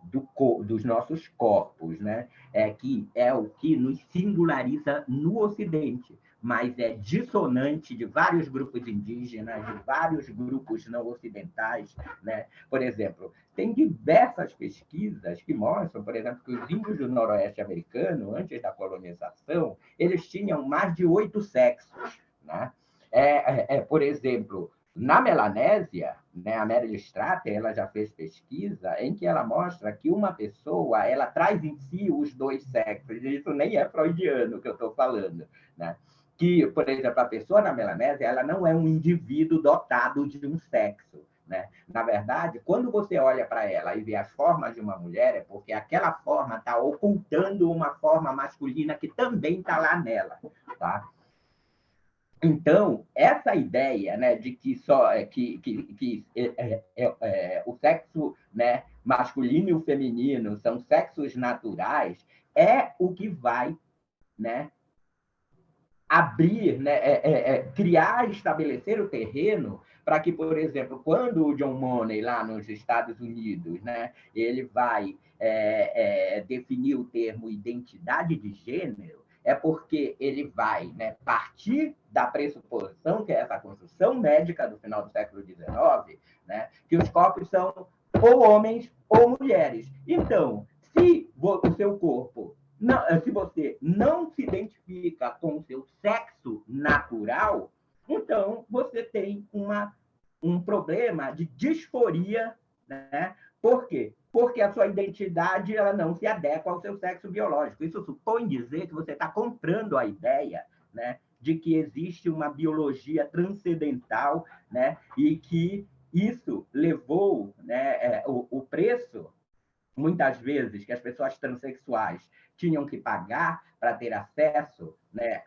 dos nossos corpos, né, que é o que nos singulariza no Ocidente, mas é dissonante de vários grupos indígenas, de vários grupos não ocidentais, né? Por exemplo, tem diversas pesquisas que mostram, por exemplo, que os índios do noroeste americano, antes da colonização, eles tinham mais de 8 sexos, né? Por exemplo, na Melanésia, né, a Meryl Strater, ela já fez pesquisa em que ela mostra que uma pessoa ela traz em si os dois sexos, e isso nem é freudiano que eu estou falando, né? Que, por exemplo, a pessoa na Melanésia ela não é um indivíduo dotado de um sexo, né? Na verdade, quando você olha para ela e vê as formas de uma mulher, é porque aquela forma está ocultando uma forma masculina que também está lá nela, tá? Então, essa ideia, né, de que só o sexo, né, masculino e o feminino são sexos naturais é o que vai, né, abrir, né, criar, estabelecer o terreno para que, por exemplo, quando o John Money, lá nos Estados Unidos, né, ele vai definir o termo identidade de gênero, é porque ele vai, né, partir da pressuposição, que é essa construção médica do final do século XIX, né, que os corpos são ou homens ou mulheres. Então, se o seu corpo, se você não se identifica com o seu sexo natural, então você tem um problema de disforia, né? Por quê? Porque a sua identidade ela não se adequa ao seu sexo biológico. Isso supõe dizer que você está comprando a ideia, né, de que existe uma biologia transcendental, né, e que isso levou, né, o preço, muitas vezes, que as pessoas transexuais tinham que pagar para ter acesso, né,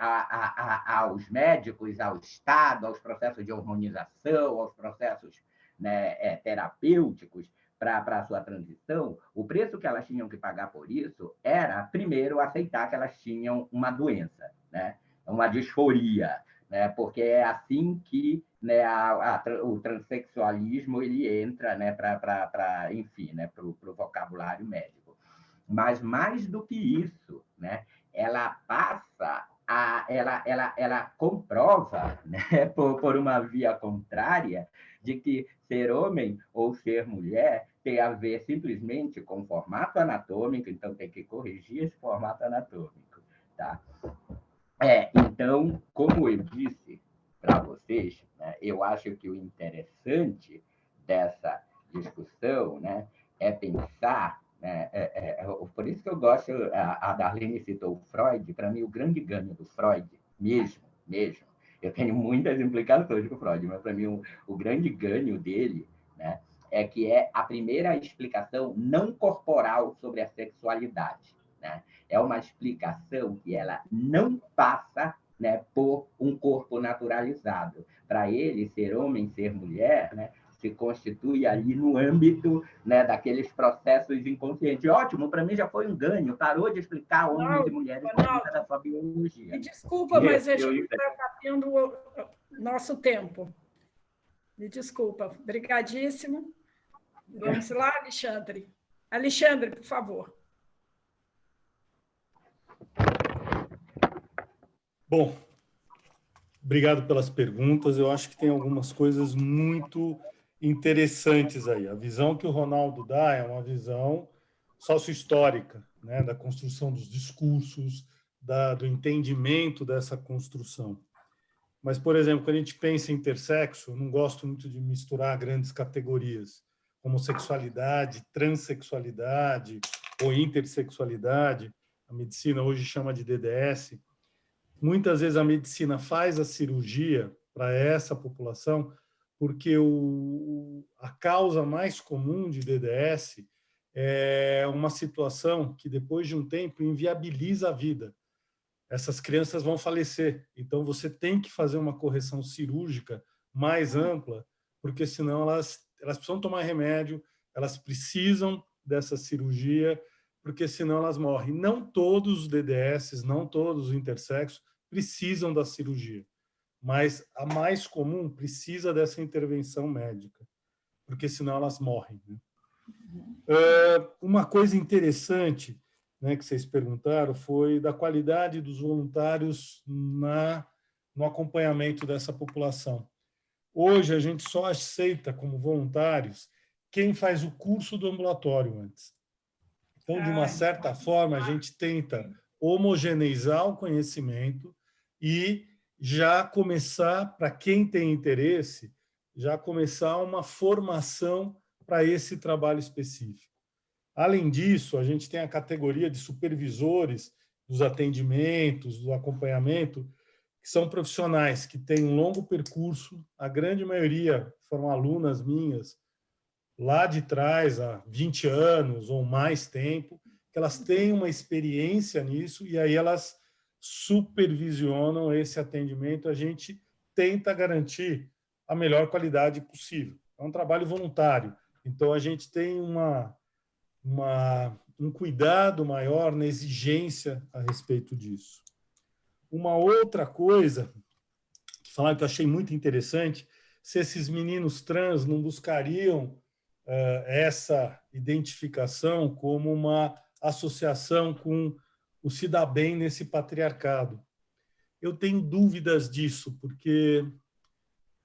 aos médicos, ao Estado, aos processos de hormonização, aos processos, né, terapêuticos, para a sua transição, o preço que elas tinham que pagar por isso era, primeiro, aceitar que elas tinham uma doença, né? Uma disforia, né? Porque é assim que, né, o transexualismo ele entra, né, enfim, né, para o vocabulário médico. Mas, mais do que isso, né, ela passa ela comprova, né, por uma via contrária, de que ser homem ou ser mulher tem a ver simplesmente com formato anatômico, então tem que corrigir esse formato anatômico, tá? Então, como eu disse para vocês, né, eu acho que o interessante dessa discussão, né, é pensar, né, por isso que eu gosto, a Darlene citou o Freud, para mim o grande ganho do Freud, mesmo, eu tenho muitas implicações com o Freud, mas para mim o grande ganho dele, né, é que é a primeira explicação não corporal sobre a sexualidade, né? É uma explicação que ela não passa, né, por um corpo naturalizado. Para ele, ser homem, ser mulher, né, se constitui ali no âmbito, né, daqueles processos inconscientes. Ótimo, para mim já foi um ganho, parou de explicar homens e mulheres por conta da sua biologia. Me desculpa, mas a gente está batendo o nosso tempo. Me desculpa. Obrigadíssimo. Vamos lá, Alexandre. Alexandre, por favor. Bom, obrigado pelas perguntas. Eu acho que tem algumas coisas muito interessantes aí. A visão que o Ronaldo dá é uma visão sócio-histórica, né, da construção dos discursos, do entendimento dessa construção. Mas, por exemplo, quando a gente pensa em intersexo, eu não gosto muito de misturar grandes categorias, homossexualidade, transexualidade ou intersexualidade. A medicina hoje chama de DDS. Muitas vezes a medicina faz a cirurgia para essa população porque a causa mais comum de DDS é uma situação que, depois de um tempo, inviabiliza a vida. Essas crianças vão falecer. Então, você tem que fazer uma correção cirúrgica mais ampla, porque senão elas precisam tomar remédio, elas precisam dessa cirurgia, porque senão elas morrem. Não todos os DDS, não todos os intersexos precisam da cirurgia, mas a mais comum precisa dessa intervenção médica, porque senão elas morrem, né? Uma coisa interessante, né, que vocês perguntaram foi da qualidade dos voluntários no acompanhamento dessa população. Hoje, a gente só aceita como voluntários quem faz o curso do ambulatório antes. Então, de uma certa forma, a gente tenta homogeneizar o conhecimento e já começar, para quem tem interesse, já começar uma formação para esse trabalho específico. Além disso, a gente tem a categoria de supervisores dos atendimentos, do acompanhamento, que são profissionais que têm um longo percurso, a grande maioria foram alunas minhas lá de trás, há 20 anos ou mais tempo, que elas têm uma experiência nisso e aí elas supervisionam esse atendimento. A gente tenta garantir a melhor qualidade possível. É um trabalho voluntário, então a gente tem um cuidado maior na exigência a respeito disso. Uma outra coisa que falaram que eu achei muito interessante, se esses meninos trans não buscariam essa identificação como uma associação com o se dar bem nesse patriarcado. Eu tenho dúvidas disso, porque,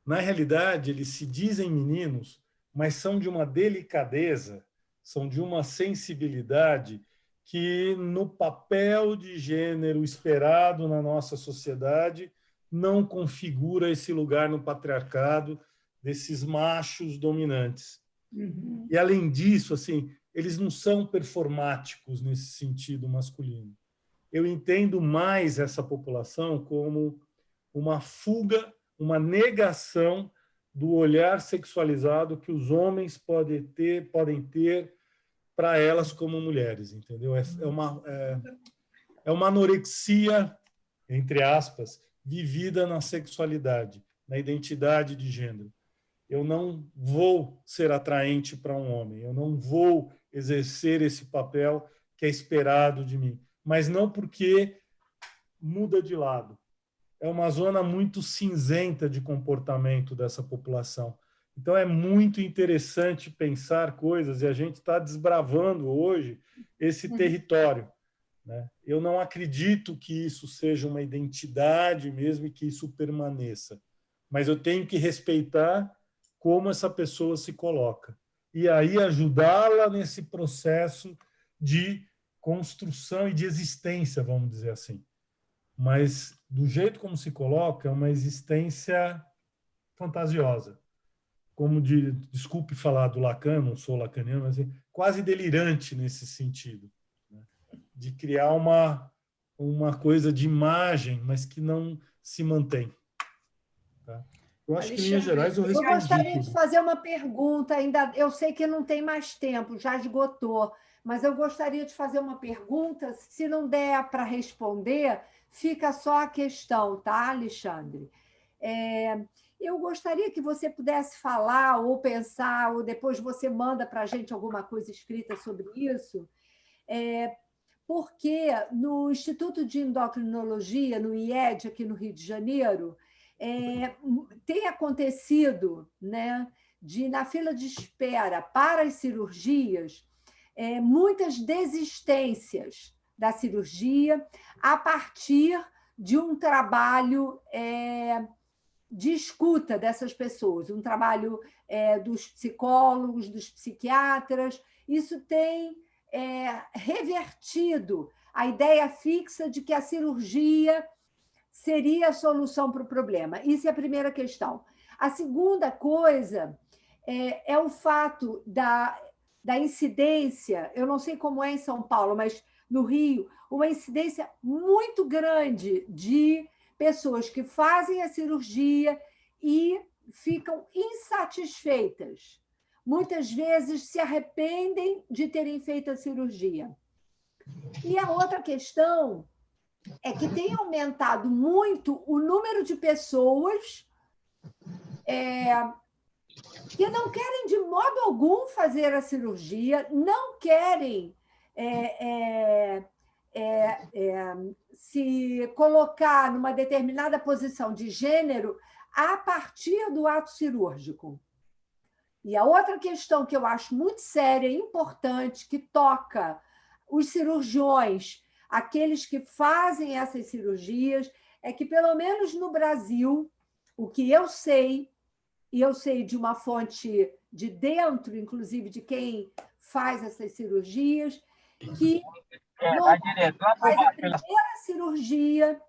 na realidade, eles se dizem meninos, mas são de uma delicadeza, são de uma sensibilidade que, no papel de gênero esperado na nossa sociedade, não configura esse lugar no patriarcado desses machos dominantes. Uhum. E, além disso, assim, eles não são performáticos nesse sentido masculino. Eu entendo mais essa população como uma fuga, uma negação do olhar sexualizado que os homens podem ter para elas como mulheres, entendeu? É uma anorexia, entre aspas, vivida na sexualidade, na identidade de gênero. Eu não vou ser atraente para um homem, eu não vou exercer esse papel que é esperado de mim, mas não porque muda de lado. É uma zona muito cinzenta de comportamento dessa população. Então, é muito interessante pensar coisas, e a gente está desbravando hoje esse território, né? Eu não acredito que isso seja uma identidade mesmo e que isso permaneça, mas eu tenho que respeitar como essa pessoa se coloca e aí ajudá-la nesse processo de construção e de existência, vamos dizer assim. Mas, do jeito como se coloca, é uma existência fantasiosa. Como desculpe falar do Lacan, não sou lacaniano, mas quase delirante nesse sentido, né? De criar uma coisa de imagem, mas que não se mantém. Tá? Eu acho que, em linhas gerais, eu respondi. Eu gostaria de fazer uma pergunta, ainda. Eu sei que não tem mais tempo, já esgotou, mas eu gostaria de fazer uma pergunta. Se não der para responder, fica só a questão, tá, Alexandre? Eu gostaria que você pudesse falar ou pensar, ou depois você manda para a gente alguma coisa escrita sobre isso, porque no Instituto de Endocrinologia, no IED, aqui no Rio de Janeiro, tem acontecido, né, na fila de espera para as cirurgias, muitas desistências da cirurgia a partir de um trabalho de escuta dessas pessoas, um trabalho dos psicólogos, dos psiquiatras. Isso tem revertido a ideia fixa de que a cirurgia seria a solução para o problema. Isso é a primeira questão. A segunda coisa é o fato da incidência, eu não sei como é em São Paulo, mas no Rio, uma incidência muito grande de pessoas que fazem a cirurgia e ficam insatisfeitas. Muitas vezes se arrependem de terem feito a cirurgia. E a outra questão é que tem aumentado muito o número de pessoas que não querem de modo algum fazer a cirurgia, não querem se colocar numa determinada posição de gênero a partir do ato cirúrgico. E a outra questão que eu acho muito séria e importante, que toca os cirurgiões, aqueles que fazem essas cirurgias, é que, pelo menos no Brasil, o que eu sei, e eu sei de uma fonte de dentro, inclusive, de quem faz essas cirurgias, que faz a primeira cirurgia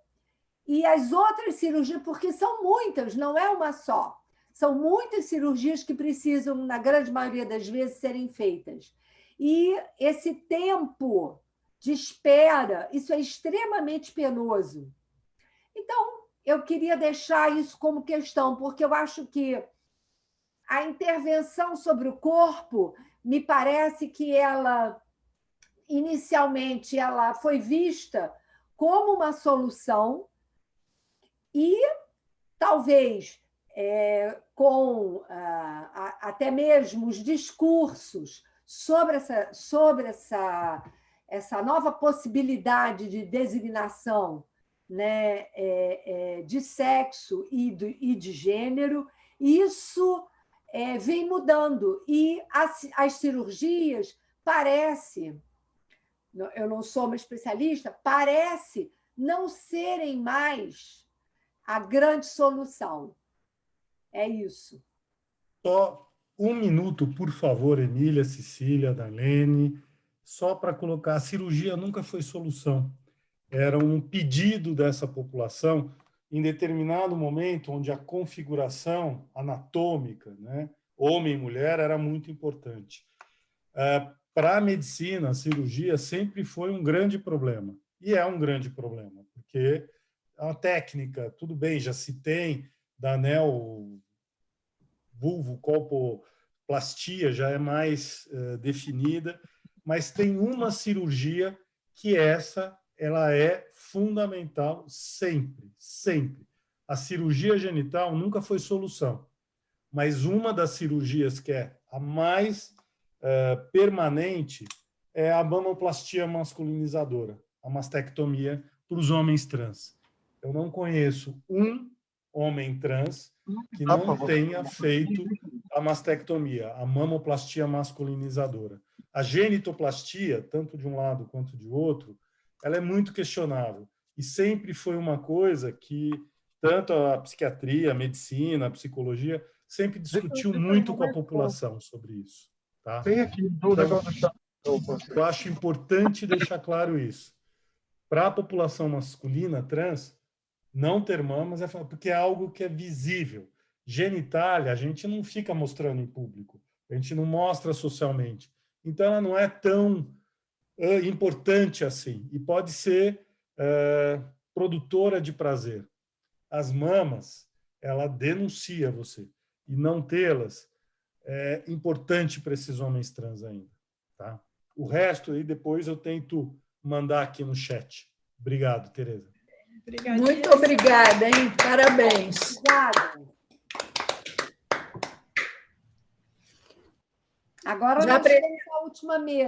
e as outras cirurgias, porque são muitas, não é uma só. São muitas cirurgias que precisam, na grande maioria das vezes, serem feitas. E esse tempo de espera, isso é extremamente penoso. Então, eu queria deixar isso como questão, porque eu acho que a intervenção sobre o corpo, me parece que ela, inicialmente, ela foi vista como uma solução e, talvez, com até mesmo os discursos sobre essa nova possibilidade de designação, né, de sexo e de gênero, isso vem mudando. E as cirurgias, parece, eu não sou uma especialista, parece não serem mais a grande solução. É isso. Só um minuto, por favor, Emília, Cecília, Darlene, só para colocar, a cirurgia nunca foi solução. Era um pedido dessa população em determinado momento onde a configuração anatômica, né, homem e mulher, era muito importante. Para a medicina, a cirurgia sempre foi um grande problema. E é um grande problema, porque a técnica, tudo bem, já se tem da vulvocolpoplastia, já é mais definida, mas tem uma cirurgia que ela é fundamental sempre, sempre. A cirurgia genital nunca foi solução, mas uma das cirurgias que é a mais permanente é a mamoplastia masculinizadora, a mastectomia para os homens trans. Eu não conheço um homem trans que não tenha feito a mastectomia, a mamoplastia masculinizadora. A genitoplastia, tanto de um lado quanto de outro, ela é muito questionável. E sempre foi uma coisa que tanto a psiquiatria, a medicina, a psicologia, sempre discutiu muito com a população sobre isso. Tá? Então, eu acho importante deixar claro isso. Para a população masculina trans, não ter mamas porque é algo que é visível. Genitália, a gente não fica mostrando em público, a gente não mostra socialmente. Então, ela não é tão importante assim e pode ser produtora de prazer. As mamas, ela denuncia você e não tê-las é importante para esses homens trans ainda. Tá? O resto aí depois eu tento mandar aqui no chat. Obrigado, Tereza. Muito obrigada, hein? Parabéns. Obrigada. Agora nós temos a última mesa.